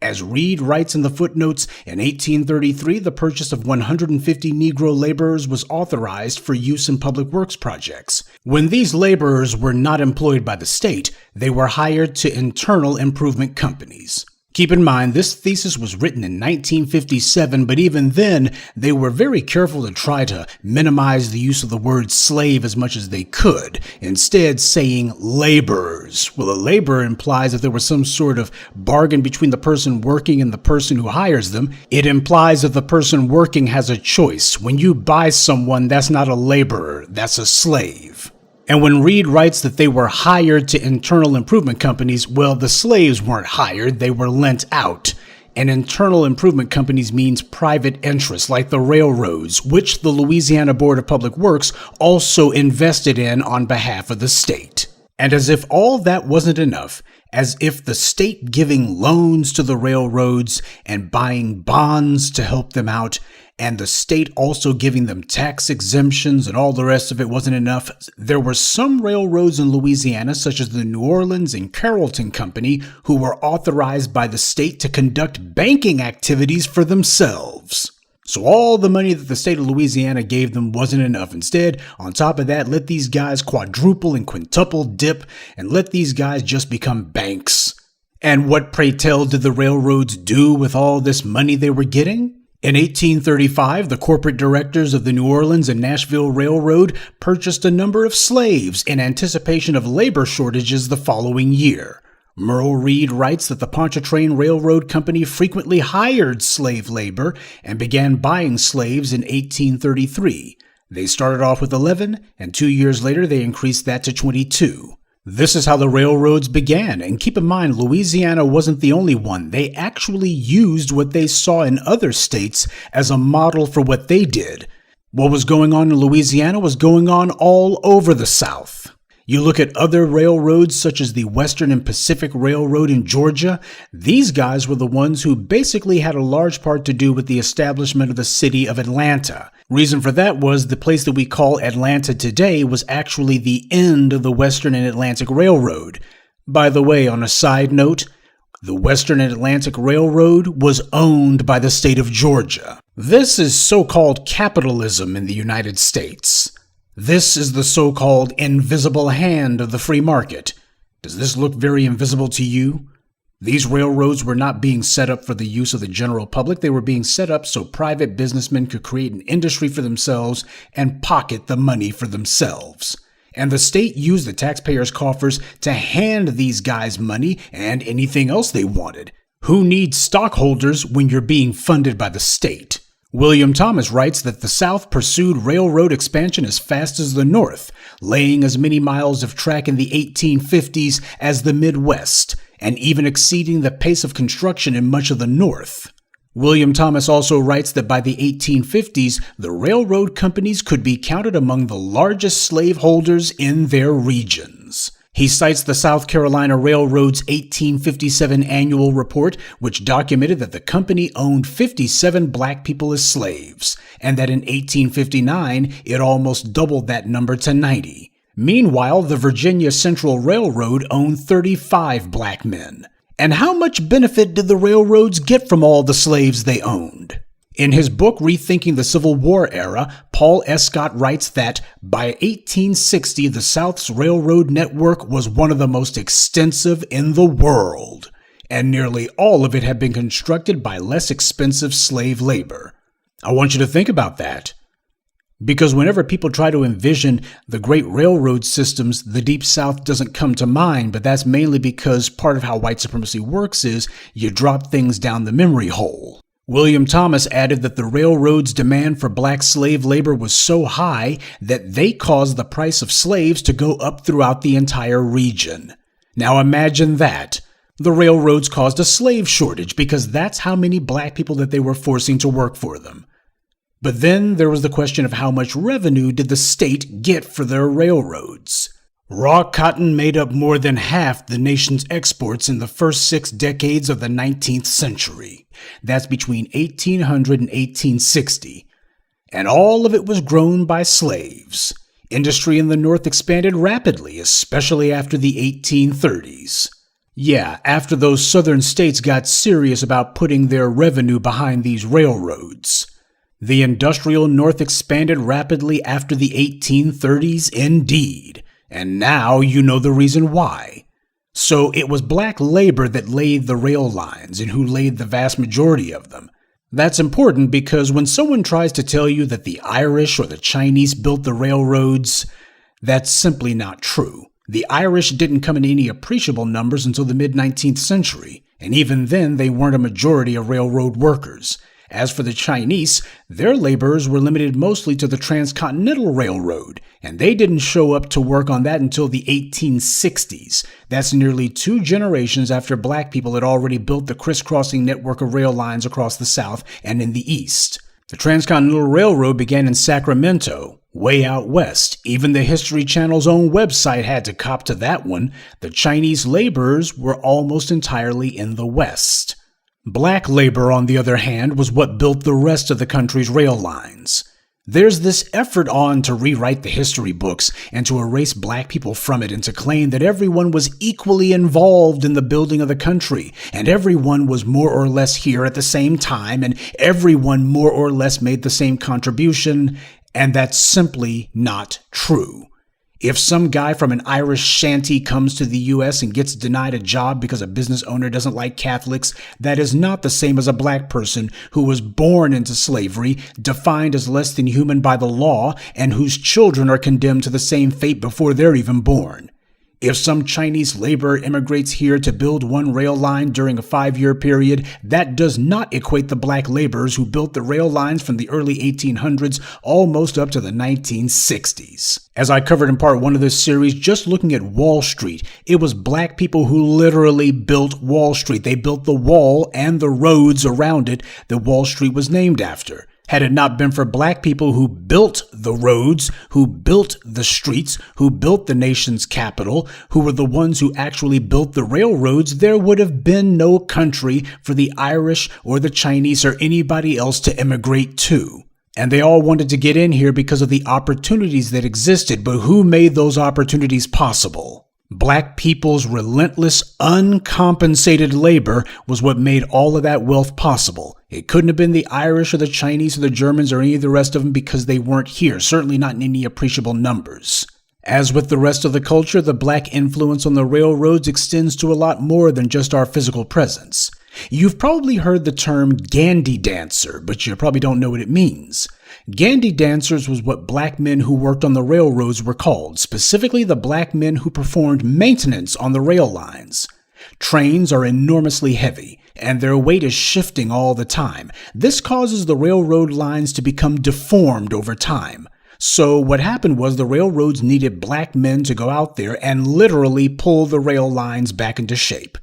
As Reed writes in the footnotes, in 1833, the purchase of 150 Negro laborers was authorized for use in public works projects. When these laborers were not employed by the state, they were hired to internal improvement companies. Keep in mind, this thesis was written in 1957, but even then, they were very careful to try to minimize the use of the word slave as much as they could, instead saying laborers. Well, a laborer implies that there was some sort of bargain between the person working and the person who hires them. It implies that the person working has a choice. When you buy someone, that's not a laborer, that's a slave. And when Reed writes that they were hired to internal improvement companies, well, the slaves weren't hired, they were lent out. And internal improvement companies means private interests, like the railroads, which the Louisiana Board of Public Works also invested in on behalf of the state. And as if all that wasn't enough, as if the state giving loans to the railroads and buying bonds to help them out, and the state also giving them tax exemptions and all the rest of it wasn't enough, there were some railroads in Louisiana, such as the New Orleans and Carrollton Company, who were authorized by the state to conduct banking activities for themselves. So all the money that the state of Louisiana gave them wasn't enough. Instead, on top of that, let these guys quadruple and quintuple dip and let these guys just become banks. And what, pray tell, did the railroads do with all this money they were getting? In 1835, the corporate directors of the New Orleans and Nashville Railroad purchased a number of slaves in anticipation of labor shortages the following year. Merle Reed writes that the Pontchartrain Railroad Company frequently hired slave labor and began buying slaves in 1833. They started off with 11, and 2 years later they increased that to 22. This is how the railroads began, and keep in mind, Louisiana wasn't the only one. They actually used what they saw in other states as a model for what they did. What was going on in Louisiana was going on all over the South. You look at other railroads such as the Western and Pacific Railroad in Georgia, these guys were the ones who basically had a large part to do with the establishment of the city of Atlanta. Reason for that was the place that we call Atlanta today was actually the end of the Western and Atlantic Railroad. By the way, on a side note, the Western and Atlantic Railroad was owned by the state of Georgia. This is so-called capitalism in the United States. This is the so-called invisible hand of the free market. Does this look very invisible to you? These railroads were not being set up for the use of the general public. They were being set up so private businessmen could create an industry for themselves and pocket the money for themselves. And the state used the taxpayers' coffers to hand these guys money and anything else they wanted. Who needs stockholders when you're being funded by the state? William Thomas writes that the South pursued railroad expansion as fast as the North, laying as many miles of track in the 1850s as the Midwest, and even exceeding the pace of construction in much of the North. William Thomas also writes that by the 1850s, the railroad companies could be counted among the largest slaveholders in their regions. He cites the South Carolina Railroad's 1857 annual report, which documented that the company owned 57 black people as slaves, and that in 1859 it almost doubled that number to 90. Meanwhile, the Virginia Central Railroad owned 35 black men. And how much benefit did the railroads get from all the slaves they owned? In his book, Rethinking the Civil War Era, Paul S. Scott writes that by 1860, the South's railroad network was one of the most extensive in the world, and nearly all of it had been constructed by less expensive slave labor. I want you to think about that. Because whenever people try to envision the great railroad systems, the Deep South doesn't come to mind, but that's mainly because part of how white supremacy works is you drop things down the memory hole. William Thomas added that the railroad's demand for black slave labor was so high that they caused the price of slaves to go up throughout the entire region. Now imagine that. The railroads caused a slave shortage because that's how many black people that they were forcing to work for them. But then there was the question of how much revenue did the state get for their railroads? Raw cotton made up more than half the nation's exports in the first 6 decades of the 19th century. That's between 1800 and 1860. And all of it was grown by slaves. Industry in the North expanded rapidly, especially after the 1830s. Yeah, after those southern states got serious about putting their revenue behind these railroads. The industrial North expanded rapidly after the 1830s indeed. And now you know the reason why. So it was black labor that laid the rail lines and who laid the vast majority of them. That's important because when someone tries to tell you that the Irish or the Chinese built the railroads, that's simply not true. The Irish didn't come in any appreciable numbers until the mid-19th century, and even then they weren't a majority of railroad workers. As for the Chinese, their laborers were limited mostly to the Transcontinental Railroad, and they didn't show up to work on that until the 1860s. That's nearly 2 generations after black people had already built the crisscrossing network of rail lines across the South and in the East. The Transcontinental Railroad began in Sacramento, way out west. Even the History Channel's own website had to cop to that one. The Chinese laborers were almost entirely in the West. Black labor, on the other hand, was what built the rest of the country's rail lines. There's this effort on to rewrite the history books and to erase black people from it and to claim that everyone was equally involved in the building of the country and everyone was more or less here at the same time and everyone more or less made the same contribution, and that's simply not true. If some guy from an Irish shanty comes to the U.S. and gets denied a job because a business owner doesn't like Catholics, that is not the same as a black person who was born into slavery, defined as less than human by the law, and whose children are condemned to the same fate before they're even born. If some Chinese laborer immigrates here to build one rail line during a 5-year period, that does not equate the black laborers who built the rail lines from the early 1800s almost up to the 1960s. As I covered in part 1 of this series, just looking at Wall Street, it was black people who literally built Wall Street. They built the wall and the roads around it that Wall Street was named after. Had it not been for black people who built the roads, who built the streets, who built the nation's capital, who were the ones who actually built the railroads, there would have been no country for the Irish or the Chinese or anybody else to immigrate to. And they all wanted to get in here because of the opportunities that existed, but who made those opportunities possible? Black people's relentless, uncompensated labor was what made all of that wealth possible. It couldn't have been the Irish or the Chinese or the Germans or any of the rest of them because they weren't here, certainly not in any appreciable numbers. As with the rest of the culture, the black influence on the railroads extends to a lot more than just our physical presence. You've probably heard the term Gandhi dancer, but you probably don't know what it means. Gandhi dancers was what black men who worked on the railroads were called, specifically the black men who performed maintenance on the rail lines. Trains are enormously heavy, and their weight is shifting all the time. This causes the railroad lines to become deformed over time. So what happened was the railroads needed black men to go out there and literally pull the rail lines back into shape.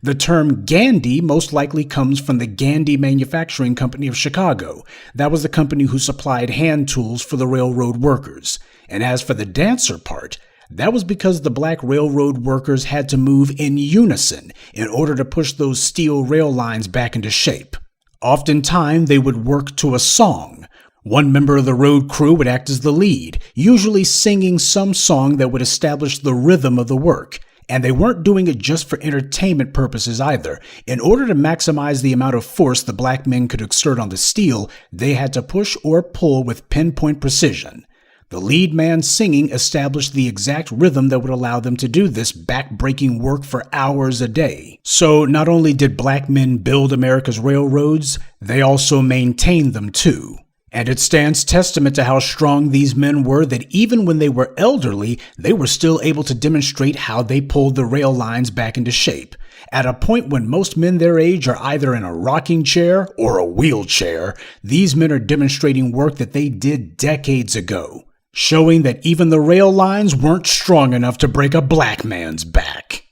The term Gandy most likely comes from the Gandy Manufacturing Company of Chicago. That was the company who supplied hand tools for the railroad workers. And as for the dancer part, that was because the black railroad workers had to move in unison in order to push those steel rail lines back into shape. Oftentimes, they would work to a song. One member of the road crew would act as the lead, usually singing some song that would establish the rhythm of the work. And they weren't doing it just for entertainment purposes either. In order to maximize the amount of force the black men could exert on the steel, they had to push or pull with pinpoint precision. The lead man singing established the exact rhythm that would allow them to do this back-breaking work for hours a day. So not only did black men build America's railroads, they also maintained them too. And it stands testament to how strong these men were that even when they were elderly, they were still able to demonstrate how they pulled the rail lines back into shape. At a point when most men their age are either in a rocking chair or a wheelchair, these men are demonstrating work that they did decades ago, showing that even the rail lines weren't strong enough to break a black man's back.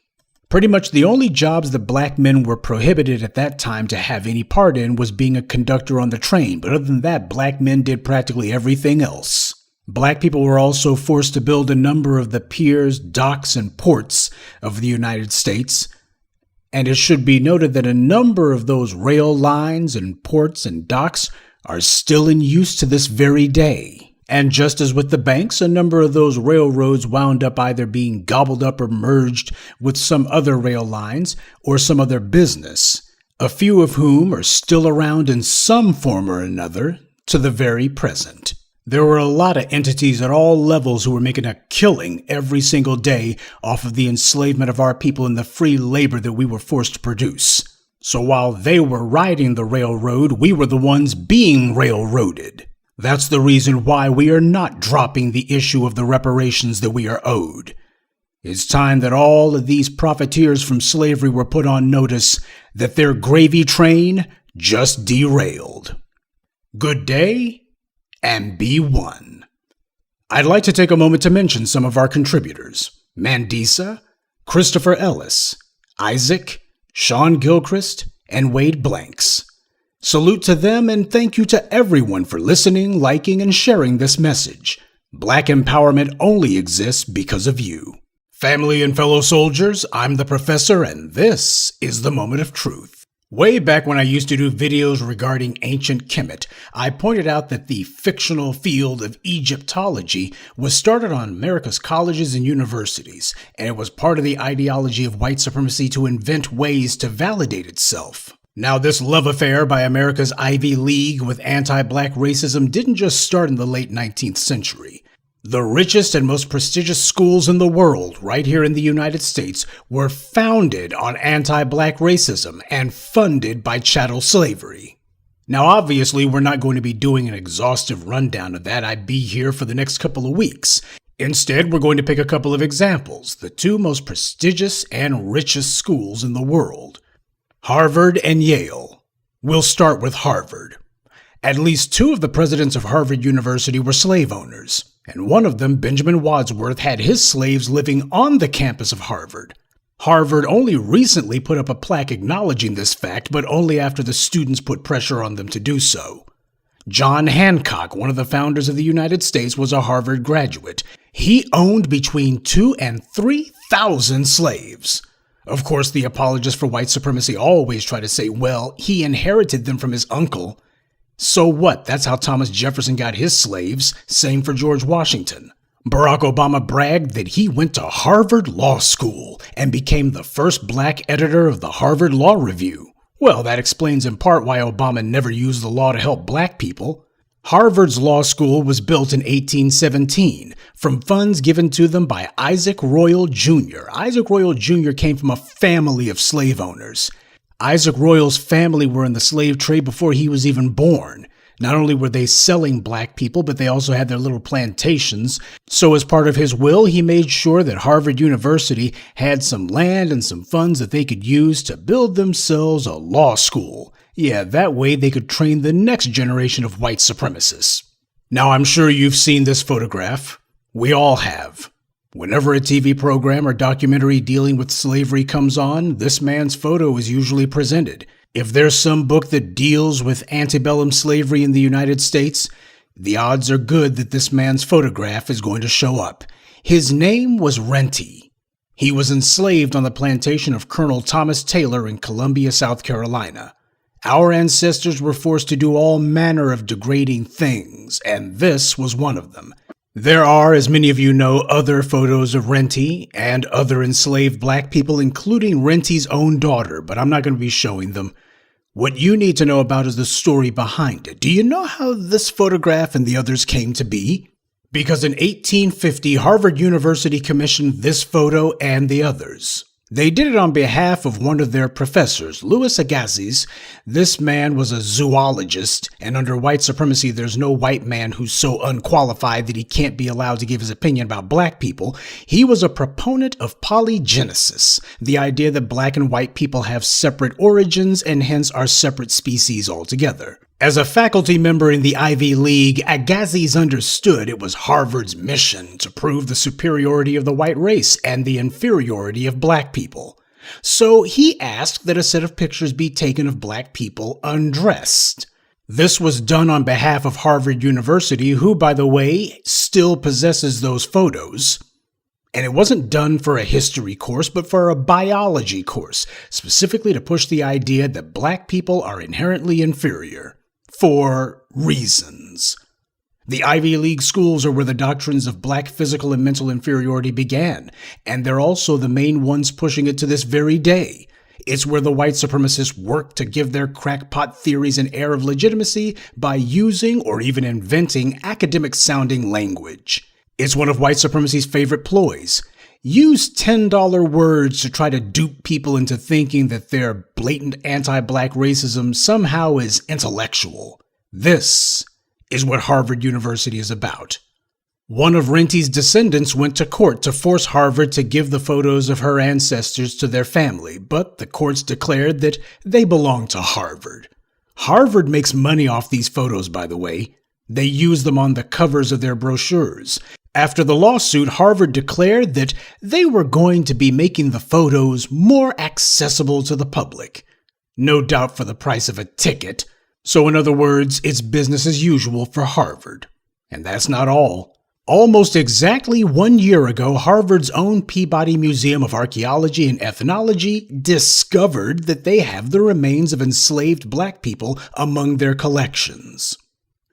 Pretty much the only jobs that black men were prohibited at that time to have any part in was being a conductor on the train, but other than that, black men did practically everything else. Black people were also forced to build a number of the piers, docks, and ports of the United States, and it should be noted that a number of those rail lines and ports and docks are still in use to this very day. And just as with the banks, a number of those railroads wound up either being gobbled up or merged with some other rail lines or some other business, a few of whom are still around in some form or another to the very present. There were a lot of entities at all levels who were making a killing every single day off of the enslavement of our people and the free labor that we were forced to produce. So while they were riding the railroad, we were the ones being railroaded. That's the reason why we are not dropping the issue of the reparations that we are owed. It's time that all of these profiteers from slavery were put on notice that their gravy train just derailed. Good day, and be one. I'd like to take a moment to mention some of our contributors: Mandisa, Christopher Ellis, Isaac, Sean Gilchrist, and Wade Blanks. Salute to them and thank you to everyone for listening, liking, and sharing this message. Black empowerment only exists because of you. Family and fellow soldiers, I'm the Professor, and this is the Moment of Truth. Way back when I used to do videos regarding ancient Kemet, I pointed out that the fictional field of Egyptology was started on America's colleges and universities, and it was part of the ideology of white supremacy to invent ways to validate itself. Now, this love affair by America's Ivy League with anti-black racism didn't just start in the late 19th century. The richest and most prestigious schools in the world, right here in the United States, were founded on anti-black racism and funded by chattel slavery. Now, obviously, we're not going to be doing an exhaustive rundown of that. I'd be here for the next couple of weeks. Instead, we're going to pick a couple of examples, the two most prestigious and richest schools in the world: Harvard and Yale. We'll start with Harvard. At least two of the presidents of Harvard University were slave owners, and one of them, Benjamin Wadsworth, had his slaves living on the campus of Harvard. Harvard only recently put up a plaque acknowledging this fact, but only after the students put pressure on them to do so. John Hancock, one of the founders of the United States, was a Harvard graduate. He owned between 2,000 and 3,000 slaves. Of course, the apologists for white supremacy always try to say, well, he inherited them from his uncle. So what? That's how Thomas Jefferson got his slaves. Same for George Washington. Barack Obama bragged that he went to Harvard Law School and became the first black editor of the Harvard Law Review. Well, that explains in part why Obama never used the law to help black people. Harvard's law school was built in 1817 from funds given to them by Isaac Royal Jr. Isaac Royal Jr. came from a family of slave owners. Isaac Royal's family were in the slave trade before he was even born. Not only were they selling black people, but they also had their little plantations. So as part of his will, he made sure that Harvard University had some land and some funds that they could use to build themselves a law school. Yeah, that way they could train the next generation of white supremacists. Now, I'm sure you've seen this photograph. We all have. Whenever a TV program or documentary dealing with slavery comes on, this man's photo is usually presented. If there's some book that deals with antebellum slavery in the United States, the odds are good that this man's photograph is going to show up. His name was Renty. He was enslaved on the plantation of Colonel Thomas Taylor in Columbia, South Carolina. Our ancestors were forced to do all manner of degrading things, and this was one of them. There are, as many of you know, other photos of Renty and other enslaved black people, including Renty's own daughter, but I'm not going to be showing them. What you need to know about is the story behind it. Do you know how this photograph and the others came to be? Because in 1850, Harvard University commissioned this photo and the others. They did it on behalf of one of their professors, Louis Agassiz. This man was a zoologist, and under white supremacy, there's no white man who's so unqualified that he can't be allowed to give his opinion about black people. He was a proponent of polygenesis, the idea that black and white people have separate origins and hence are separate species altogether. As a faculty member in the Ivy League, Agassiz understood it was Harvard's mission to prove the superiority of the white race and the inferiority of black people. So he asked that a set of pictures be taken of black people undressed. This was done on behalf of Harvard University, who, by the way, still possesses those photos. And it wasn't done for a history course, but for a biology course, specifically to push the idea that black people are inherently inferior. For reasons. The Ivy League schools are where the doctrines of black physical and mental inferiority began, and they're also the main ones pushing it to this very day. It's where the white supremacists work to give their crackpot theories an air of legitimacy by using or even inventing academic-sounding language. It's one of white supremacy's favorite ploys. Use $10 words to try to dupe people into thinking that their blatant anti-black racism somehow is intellectual. This is what Harvard University is about. One of Renty's descendants went to court to force Harvard to give the photos of her ancestors to their family, but the courts declared that they belong to Harvard. Harvard makes money off these photos, by the way. They use them on the covers of their brochures. After the lawsuit, Harvard declared that they were going to be making the photos more accessible to the public. No doubt for the price of a ticket. So in other words, it's business as usual for Harvard. And that's not all. Almost exactly 1 year ago, Harvard's own Peabody Museum of Archaeology and Ethnology discovered that they have the remains of enslaved black people among their collections.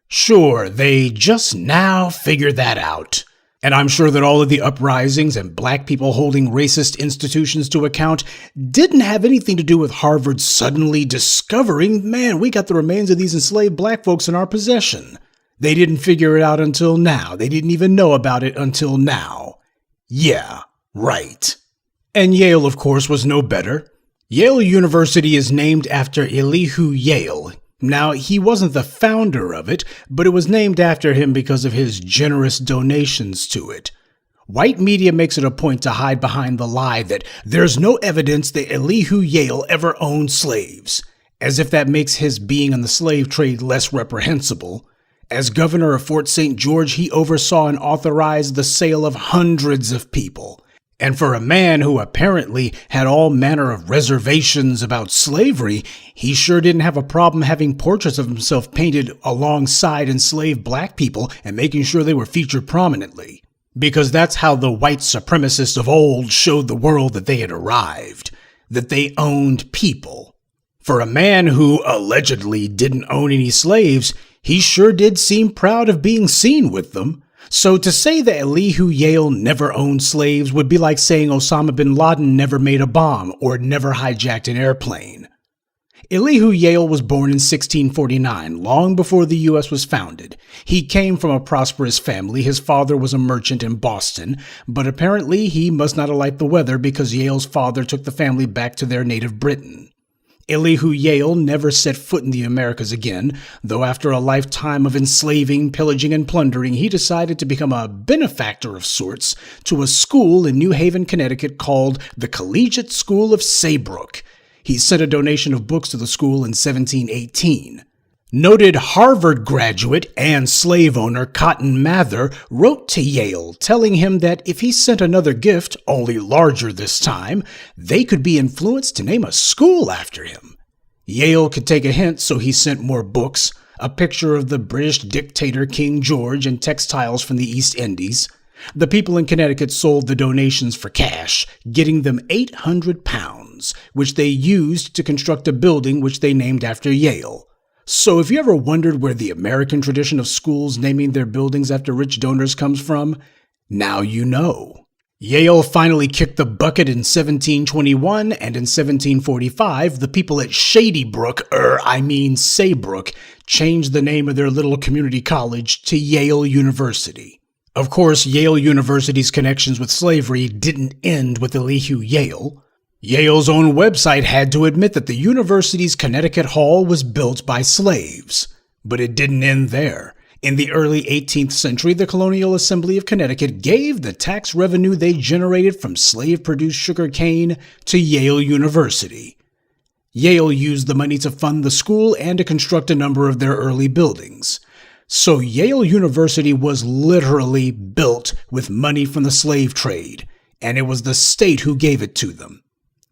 Sure, they just now figured that out. And I'm sure that all of the uprisings and black people holding racist institutions to account didn't have anything to do with Harvard suddenly discovering, man, we got the remains of these enslaved black folks in our possession. They didn't figure it out until now. They didn't even know about it until now. Yeah, right. And Yale, of course, was no better. Yale University is named after Elihu Yale. Now, he wasn't the founder of it, but it was named after him because of his generous donations to it. White media makes it a point to hide behind the lie that there's no evidence that Elihu Yale ever owned slaves, as if that makes his being in the slave trade less reprehensible. As governor of Fort St. George, he oversaw and authorized the sale of hundreds of people. And for a man who apparently had all manner of reservations about slavery, he sure didn't have a problem having portraits of himself painted alongside enslaved black people and making sure they were featured prominently. Because that's how the white supremacists of old showed the world that they had arrived, that they owned people. For a man who allegedly didn't own any slaves, he sure did seem proud of being seen with them. So to say that Elihu Yale never owned slaves would be like saying Osama bin Laden never made a bomb or never hijacked an airplane. Elihu Yale was born in 1649, long before the U.S. was founded. He came from a prosperous family. His father was a merchant in Boston, but apparently he must not have liked the weather because Yale's father took the family back to their native Britain. Elihu Yale never set foot in the Americas again, though after a lifetime of enslaving, pillaging, and plundering, he decided to become a benefactor of sorts to a school in New Haven, Connecticut called the Collegiate School of Saybrook. He sent a donation of books to the school in 1718. Noted Harvard graduate and slave owner Cotton Mather wrote to Yale telling him that if he sent another gift, only larger this time, they could be influenced to name a school after him. Yale could take a hint, so he sent more books, a picture of the British dictator King George, and textiles from the East Indies. The people in Connecticut sold the donations for cash, getting them £800, which they used to construct a building which they named after Yale. So if you ever wondered where the American tradition of schools naming their buildings after rich donors comes from, now you know. Yale finally kicked the bucket in 1721, and in 1745, the people at Saybrook, changed the name of their little community college to Yale University. Of course, Yale University's connections with slavery didn't end with Elihu Yale. Yale's own website had to admit that the university's Connecticut Hall was built by slaves. But it didn't end there. In the early 18th century, the Colonial Assembly of Connecticut gave the tax revenue they generated from slave-produced sugar cane to Yale University. Yale used the money to fund the school and to construct a number of their early buildings. So Yale University was literally built with money from the slave trade, and it was the state who gave it to them.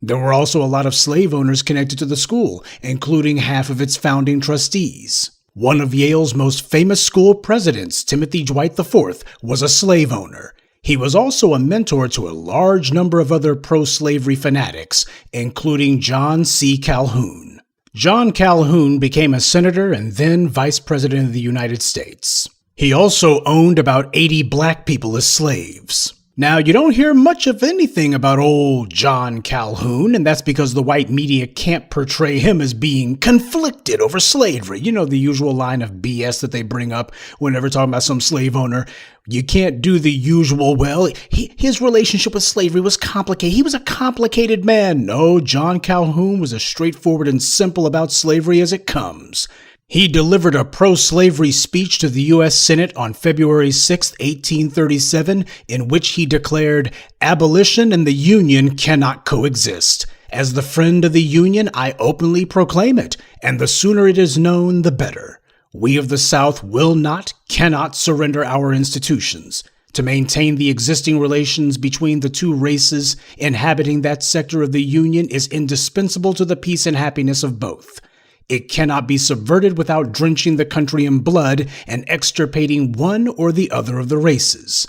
There were also a lot of slave owners connected to the school, including half of its founding trustees. One of Yale's most famous school presidents, Timothy Dwight IV, was a slave owner. He was also a mentor to a large number of other pro-slavery fanatics, including John C. Calhoun. John Calhoun became a senator and then vice president of the United States. He also owned about 80 black people as slaves. Now, you don't hear much of anything about old John Calhoun, and that's because the white media can't portray him as being conflicted over slavery. You know, the usual line of BS that they bring up whenever talking about some slave owner. You can't do the usual, well, his relationship with slavery was complicated. He was a complicated man. No, John Calhoun was as straightforward and simple about slavery as it comes. He delivered a pro-slavery speech to the U.S. Senate on February 6, 1837, in which he declared, "Abolition and the Union cannot coexist. As the friend of the Union, I openly proclaim it, and the sooner it is known, the better. We of the South will not, cannot surrender our institutions. To maintain the existing relations between the two races inhabiting that sector of the Union is indispensable to the peace and happiness of both. It cannot be subverted without drenching the country in blood and extirpating one or the other of the races.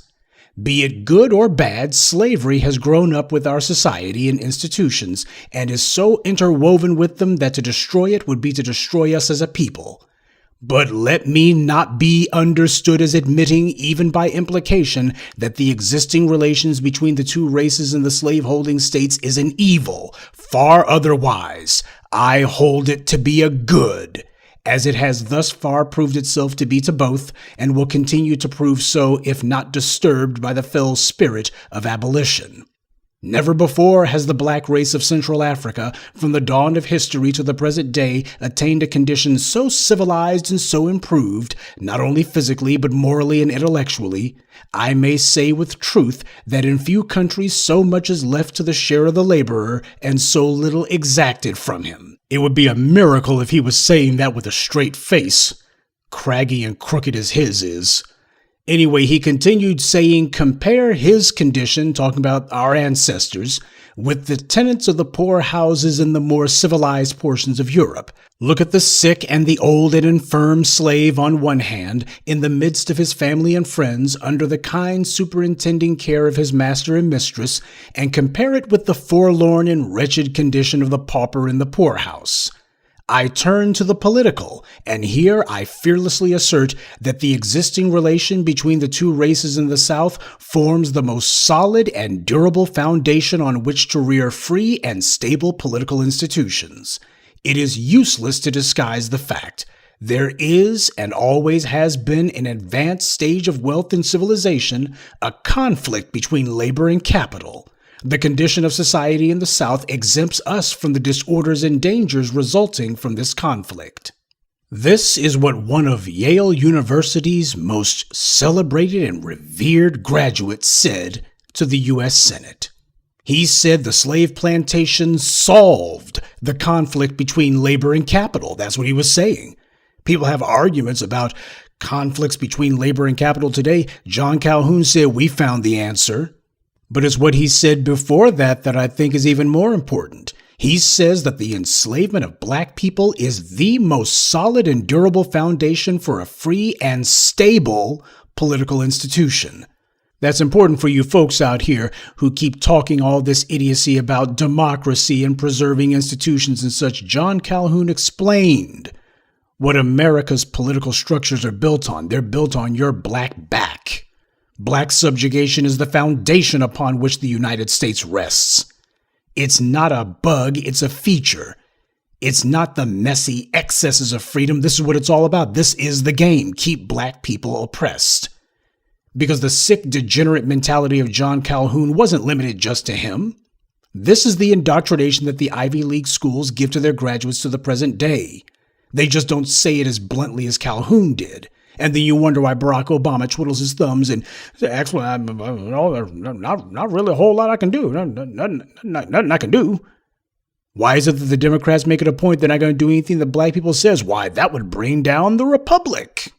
Be it good or bad, slavery has grown up with our society and institutions and is so interwoven with them that to destroy it would be to destroy us as a people. But let me not be understood as admitting, even by implication, that the existing relations between the two races in the slaveholding states is an evil. Far otherwise. I hold it to be a good, as it has thus far proved itself to be to both, and will continue to prove so if not disturbed by the fell spirit of abolition. Never before has the black race of Central Africa, from the dawn of history to the present day, attained a condition so civilized and so improved, not only physically but morally and intellectually. I may say with truth that in few countries so much is left to the share of the laborer and so little exacted from him. It would be a miracle if he was saying that with a straight face, craggy and crooked as his is. Anyway, he continued saying, compare his condition, talking about our ancestors, with the tenants of the poor houses in the more civilized portions of Europe. Look at the sick and the old and infirm slave on one hand, in the midst of his family and friends, under the kind superintending care of his master and mistress, and compare it with the forlorn and wretched condition of the pauper in the poorhouse. I turn to the political, and here I fearlessly assert that the existing relation between the two races in the South forms the most solid and durable foundation on which to rear free and stable political institutions. It is useless to disguise the fact. There is and always has been an advanced stage of wealth and civilization, a conflict between labor and capital. The condition of society in the South exempts us from the disorders and dangers resulting from this conflict. This is what one of Yale University's most celebrated and revered graduates said to the U.S. Senate. He said the slave plantations solved the conflict between labor and capital. That's what he was saying. People have arguments about conflicts between labor and capital today. John Calhoun said, we found the answer. But it's what he said before that I think is even more important. He says that the enslavement of black people is the most solid and durable foundation for a free and stable political institution. That's important for you folks out here who keep talking all this idiocy about democracy and preserving institutions and such. John Calhoun explained what America's political structures are built on. They're built on your black back. Black subjugation is the foundation upon which the United States rests. It's not a bug, it's a feature. It's not the messy excesses of freedom. This is what it's all about. This is the game. Keep black people oppressed. Because the sick, degenerate mentality of John Calhoun wasn't limited just to him. This is the indoctrination that the Ivy League schools give to their graduates to the present day. They just don't say it as bluntly as Calhoun did. And then you wonder why Barack Obama twiddles his thumbs and says, actually, not really a whole lot I can do. Nothing I can do. Why is it that the Democrats make it a point they're not going to do anything that black people says? Why, that would bring down the republic.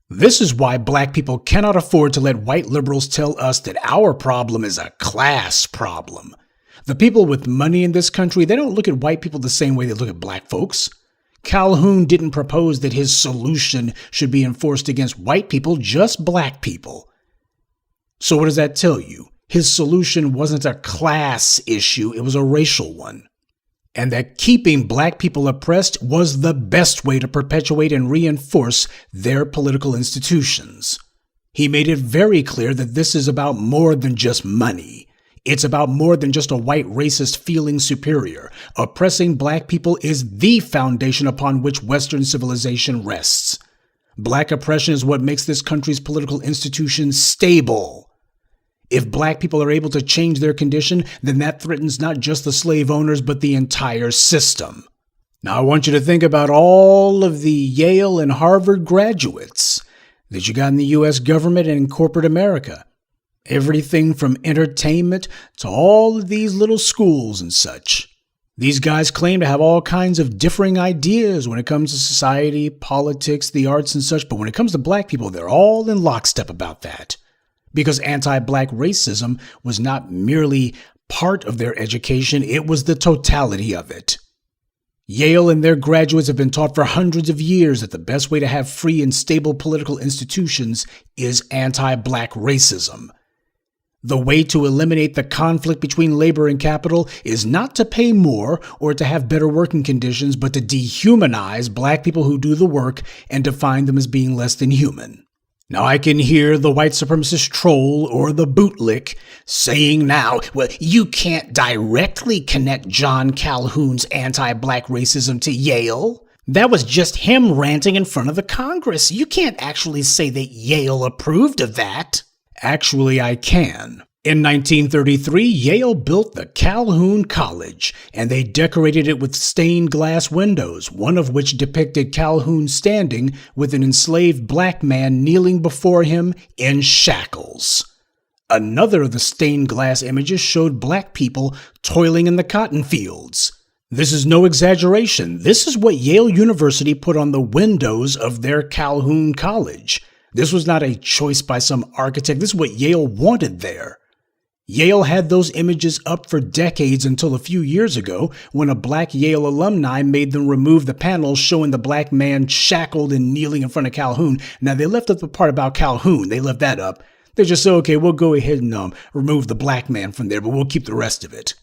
This is why black people cannot afford to let white liberals tell us that our problem is a class problem. The people with money in this country, they don't look at white people the same way they look at black folks. Calhoun didn't propose that his solution should be enforced against white people, just black people. So what does that tell you? His solution wasn't a class issue, it was a racial one. And that keeping black people oppressed was the best way to perpetuate and reinforce their political institutions. He made it very clear that this is about more than just money. It's about more than just a white racist feeling superior. Oppressing black people is the foundation upon which Western civilization rests. Black oppression is what makes this country's political institutions stable. If black people are able to change their condition, then that threatens not just the slave owners, but the entire system. Now, I want you to think about all of the Yale and Harvard graduates that you got in the U.S. government and in corporate America. Everything from entertainment to all of these little schools and such. These guys claim to have all kinds of differing ideas when it comes to society, politics, the arts and such, but when it comes to black people, they're all in lockstep about that. Because anti-black racism was not merely part of their education, it was the totality of it. Yale and their graduates have been taught for hundreds of years that the best way to have free and stable political institutions is anti-black racism. The way to eliminate the conflict between labor and capital is not to pay more or to have better working conditions, but to dehumanize black people who do the work and define them as being less than human. Now I can hear the white supremacist troll or the bootlick saying now, well, you can't directly connect John Calhoun's anti-black racism to Yale. That was just him ranting in front of the Congress. You can't actually say that Yale approved of that. Actually, I can. In 1933, Yale built the Calhoun College, and they decorated it with stained glass windows, one of which depicted Calhoun standing with an enslaved black man kneeling before him in shackles. Another of the stained glass images showed black people toiling in the cotton fields. This is no exaggeration. This is what Yale University put on the windows of their Calhoun College. This was not a choice by some architect. This is what Yale wanted there. Yale had those images up for decades until a few years ago when a black Yale alumni made them remove the panels showing the black man shackled and kneeling in front of Calhoun. Now, they left up the part about Calhoun. They left that up. They just said, okay, we'll go ahead and remove the black man from there, but we'll keep the rest of it.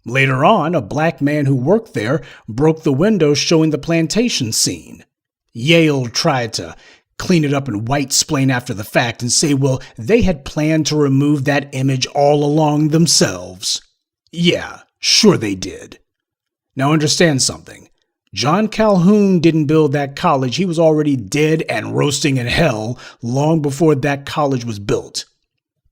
Later on, a black man who worked there broke the window showing the plantation scene. Yale tried to clean it up and white-splain after the fact and say, well, they had planned to remove that image all along themselves. Yeah, sure they did. Now understand something. John Calhoun didn't build that college. He was already dead and roasting in hell long before that college was built.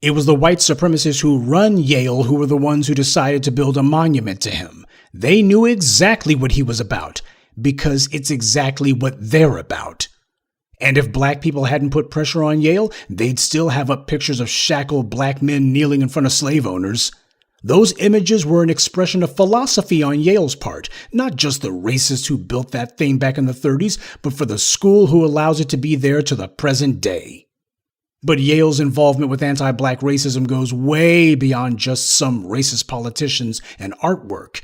It was the white supremacists who run Yale who were the ones who decided to build a monument to him. They knew exactly what he was about, because it's exactly what they're about. And if black people hadn't put pressure on Yale, they'd still have up pictures of shackled black men kneeling in front of slave owners. Those images were an expression of philosophy on Yale's part, not just the racists who built that thing back in the 30s, but for the school who allows it to be there to the present day. But Yale's involvement with anti-black racism goes way beyond just some racist politicians and artwork.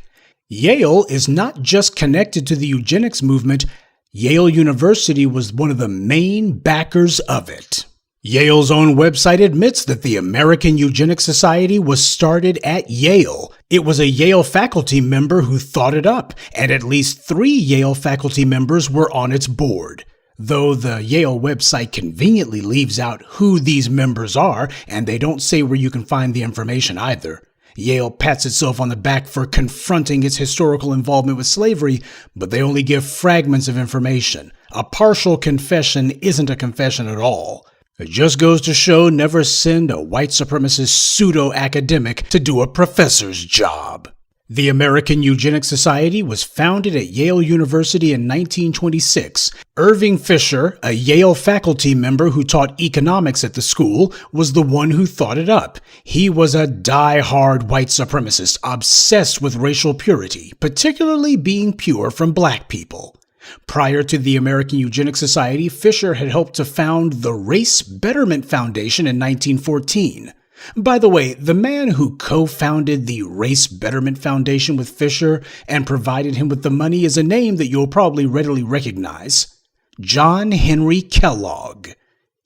Yale is not just connected to the eugenics movement, Yale University was one of the main backers of it. Yale's own website admits that the American Eugenics Society was started at Yale. It was a Yale faculty member who thought it up, and at least 3 Yale faculty members were on its board. Though the Yale website conveniently leaves out who these members are, and they don't say where you can find the information either. Yale pats itself on the back for confronting its historical involvement with slavery, but they only give fragments of information. A partial confession isn't a confession at all. It just goes to show never send a white supremacist pseudo-academic to do a professor's job. The American Eugenics Society was founded at Yale University in 1926. Irving Fisher, a Yale faculty member who taught economics at the school, was the one who thought it up. He was a die-hard white supremacist, obsessed with racial purity, particularly being pure from black people. Prior to the American Eugenics Society, Fisher had helped to found the Race Betterment Foundation in 1914. By the way, the man who co-founded the Race Betterment Foundation with Fisher and provided him with the money is a name that you'll probably readily recognize. John Henry Kellogg.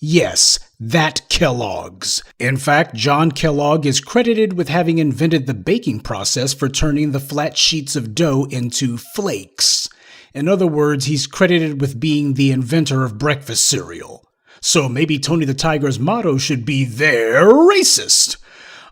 Yes, that Kellogg's. In fact, John Kellogg is credited with having invented the baking process for turning the flat sheets of dough into flakes. In other words, he's credited with being the inventor of breakfast cereal. So maybe Tony the Tiger's motto should be, "They're racist."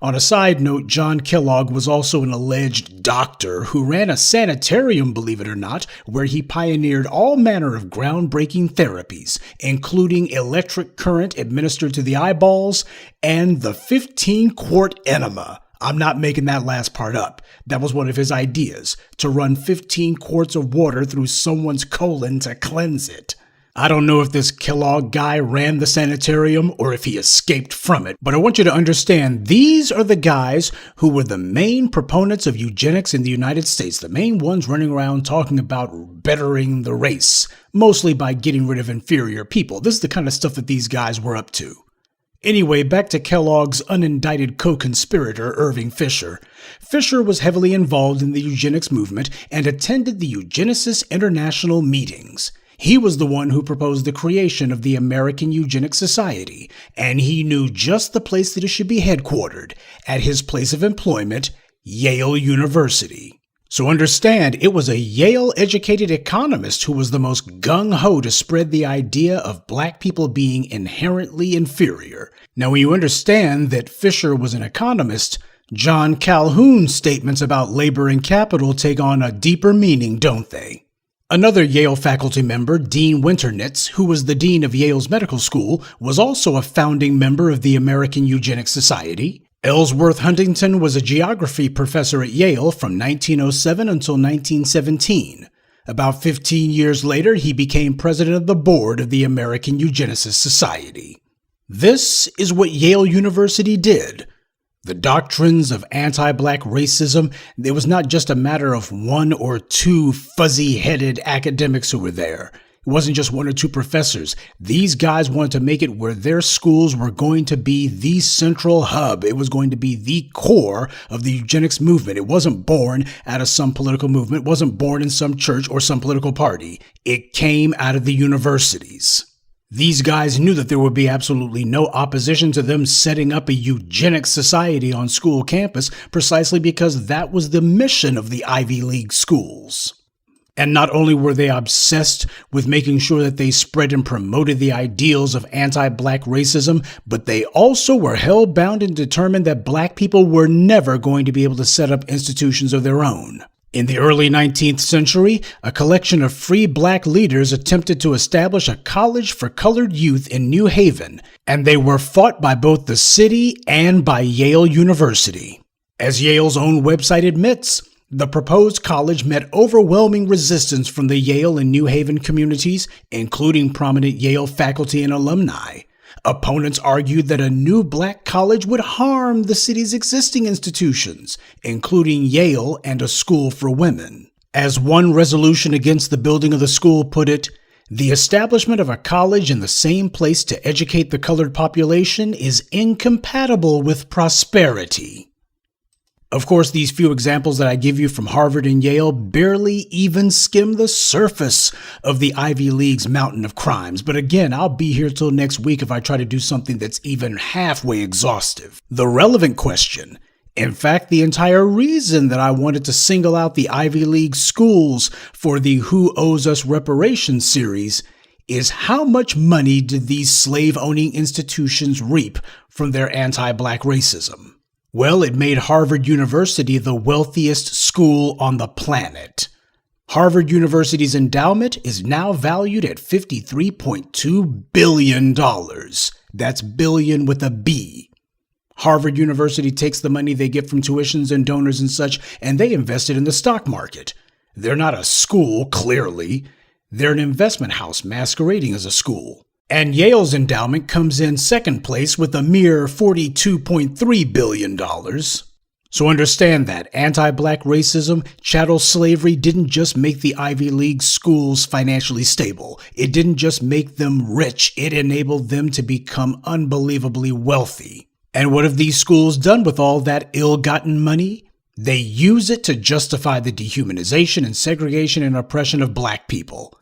On a side note, John Kellogg was also an alleged doctor who ran a sanitarium, believe it or not, where he pioneered all manner of groundbreaking therapies, including electric current administered to the eyeballs and the 15-quart enema. I'm not making that last part up. That was one of his ideas, to run 15 quarts of water through someone's colon to cleanse it. I don't know if this Kellogg guy ran the sanitarium or if he escaped from it, but I want you to understand these are the guys who were the main proponents of eugenics in the United States, the main ones running around talking about bettering the race, mostly by getting rid of inferior people. This is the kind of stuff that these guys were up to. Anyway, back to Kellogg's unindicted co-conspirator, Irving Fisher. Fisher was heavily involved in the eugenics movement and attended the Eugenicists International meetings. He was the one who proposed the creation of the American Eugenics Society, and he knew just the place that it should be headquartered, at his place of employment, Yale University. So understand, it was a Yale-educated economist who was the most gung-ho to spread the idea of black people being inherently inferior. Now, when you understand that Fisher was an economist, John Calhoun's statements about labor and capital take on a deeper meaning, don't they? Another Yale faculty member, Dean Winternitz, who was the dean of Yale's medical school, was also a founding member of the American Eugenics Society. Ellsworth Huntington was a geography professor at Yale from 1907 until 1917. About 15 years later, he became president of the board of the American Eugenicist Society. This is what Yale University did. The doctrines of anti-black racism, it was not just a matter of 1 or 2 fuzzy-headed academics who were there. It wasn't just 1 or 2 professors. These guys wanted to make it where their schools were going to be the central hub. It was going to be the core of the eugenics movement. It wasn't born out of some political movement. It wasn't born in some church or some political party. It came out of the universities. These guys knew that there would be absolutely no opposition to them setting up a eugenics society on school campus precisely because that was the mission of the Ivy League schools. And not only were they obsessed with making sure that they spread and promoted the ideals of anti-black racism, but they also were hell-bound and determined that black people were never going to be able to set up institutions of their own. In the early 19th century, a collection of free black leaders attempted to establish a college for colored youth in New Haven, and they were fought by both the city and by Yale University. As Yale's own website admits, the proposed college met overwhelming resistance from the Yale and New Haven communities, including prominent Yale faculty and alumni. Opponents argued that a new black college would harm the city's existing institutions, including Yale and a school for women. As one resolution against the building of the school put it, "The establishment of a college in the same place to educate the colored population is incompatible with prosperity." Of course, these few examples that I give you from Harvard and Yale barely even skim the surface of the Ivy League's mountain of crimes. But again, I'll be here till next week if I try to do something that's even halfway exhaustive. The relevant question, in fact, the entire reason that I wanted to single out the Ivy League schools for the Who Owes Us Reparations series, is how much money did these slave-owning institutions reap from their anti-black racism? Well, it made Harvard University the wealthiest school on the planet. Harvard University's endowment is now valued at $53.2 billion. That's billion with a B. Harvard University takes the money they get from tuitions and donors and such, and they invest it in the stock market. They're not a school, clearly. They're an investment house masquerading as a school. And Yale's endowment comes in second place with a mere $42.3 billion. So understand that anti-black racism, chattel slavery didn't just make the Ivy League schools financially stable. It didn't just make them rich. It enabled them to become unbelievably wealthy. And what have these schools done with all that ill-gotten money? They use it to justify the dehumanization and segregation and oppression of black people.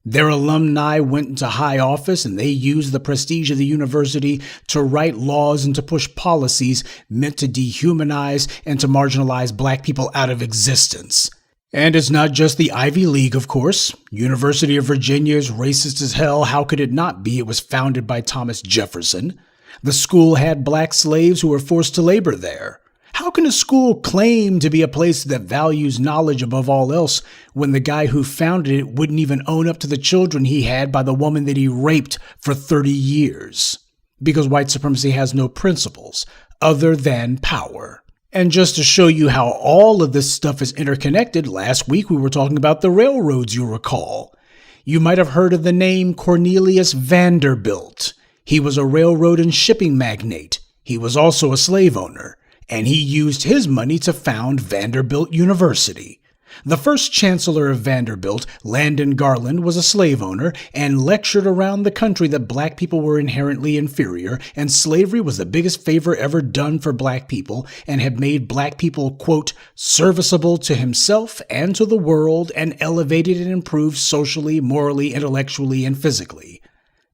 Their alumni went into high office and they used the prestige of the university to write laws and to push policies meant to dehumanize and to marginalize black people out of existence. And it's not just the Ivy League, of course. University of Virginia is racist as hell. How could it not be? It was founded by Thomas Jefferson. The school had black slaves who were forced to labor there. How can a school claim to be a place that values knowledge above all else when the guy who founded it wouldn't even own up to the children he had by the woman that he raped for 30 years? Because white supremacy has no principles other than power. And just to show you how all of this stuff is interconnected, last week we were talking about the railroads, you'll recall. You might have heard of the name Cornelius Vanderbilt. He was a railroad and shipping magnate. He was also a slave owner. And he used his money to found Vanderbilt University. The first chancellor of Vanderbilt, Landon Garland, was a slave owner and lectured around the country that black people were inherently inferior, and slavery was the biggest favor ever done for black people and had made black people, quote, serviceable to himself and to the world and elevated and improved socially, morally, intellectually, and physically.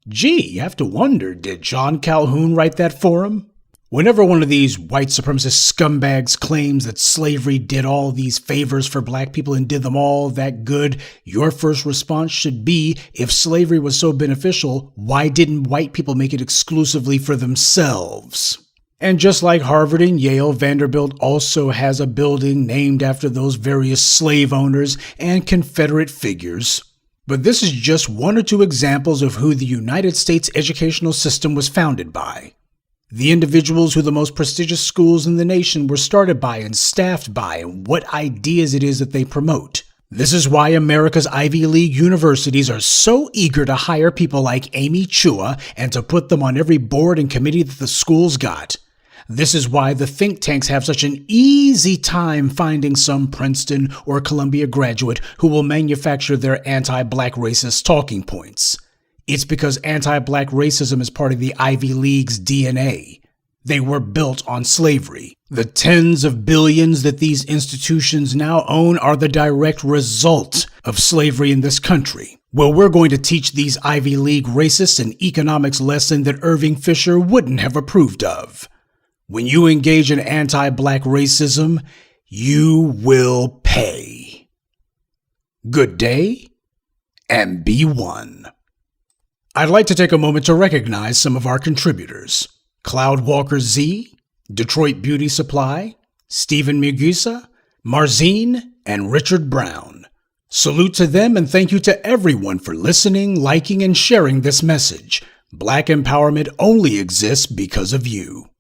Gee, you have to wonder, did John Calhoun write that for him? Whenever one of these white supremacist scumbags claims that slavery did all these favors for black people and did them all that good, your first response should be, if slavery was so beneficial, why didn't white people make it exclusively for themselves? And just like Harvard and Yale, Vanderbilt also has a building named after those various slave owners and Confederate figures. But this is just one or two examples of who the United States educational system was founded by. The individuals who the most prestigious schools in the nation were started by and staffed by, and what ideas it is that they promote. This is why America's Ivy League universities are so eager to hire people like Amy Chua and to put them on every board and committee that the schools got. This is why the think tanks have such an easy time finding some Princeton or Columbia graduate who will manufacture their anti-black racist talking points. It's because anti-black racism is part of the Ivy League's DNA. They were built on slavery. The tens of billions that these institutions now own are the direct result of slavery in this country. Well, we're going to teach these Ivy League racists an economics lesson that Irving Fisher wouldn't have approved of. When you engage in anti-black racism, you will pay. Good day, and be one. I'd like to take a moment to recognize some of our contributors. Cloudwalker Z, Detroit Beauty Supply, Stephen Mugusa, Marzine, and Richard Brown. Salute to them and thank you to everyone for listening, liking, and sharing this message. Black empowerment only exists because of you.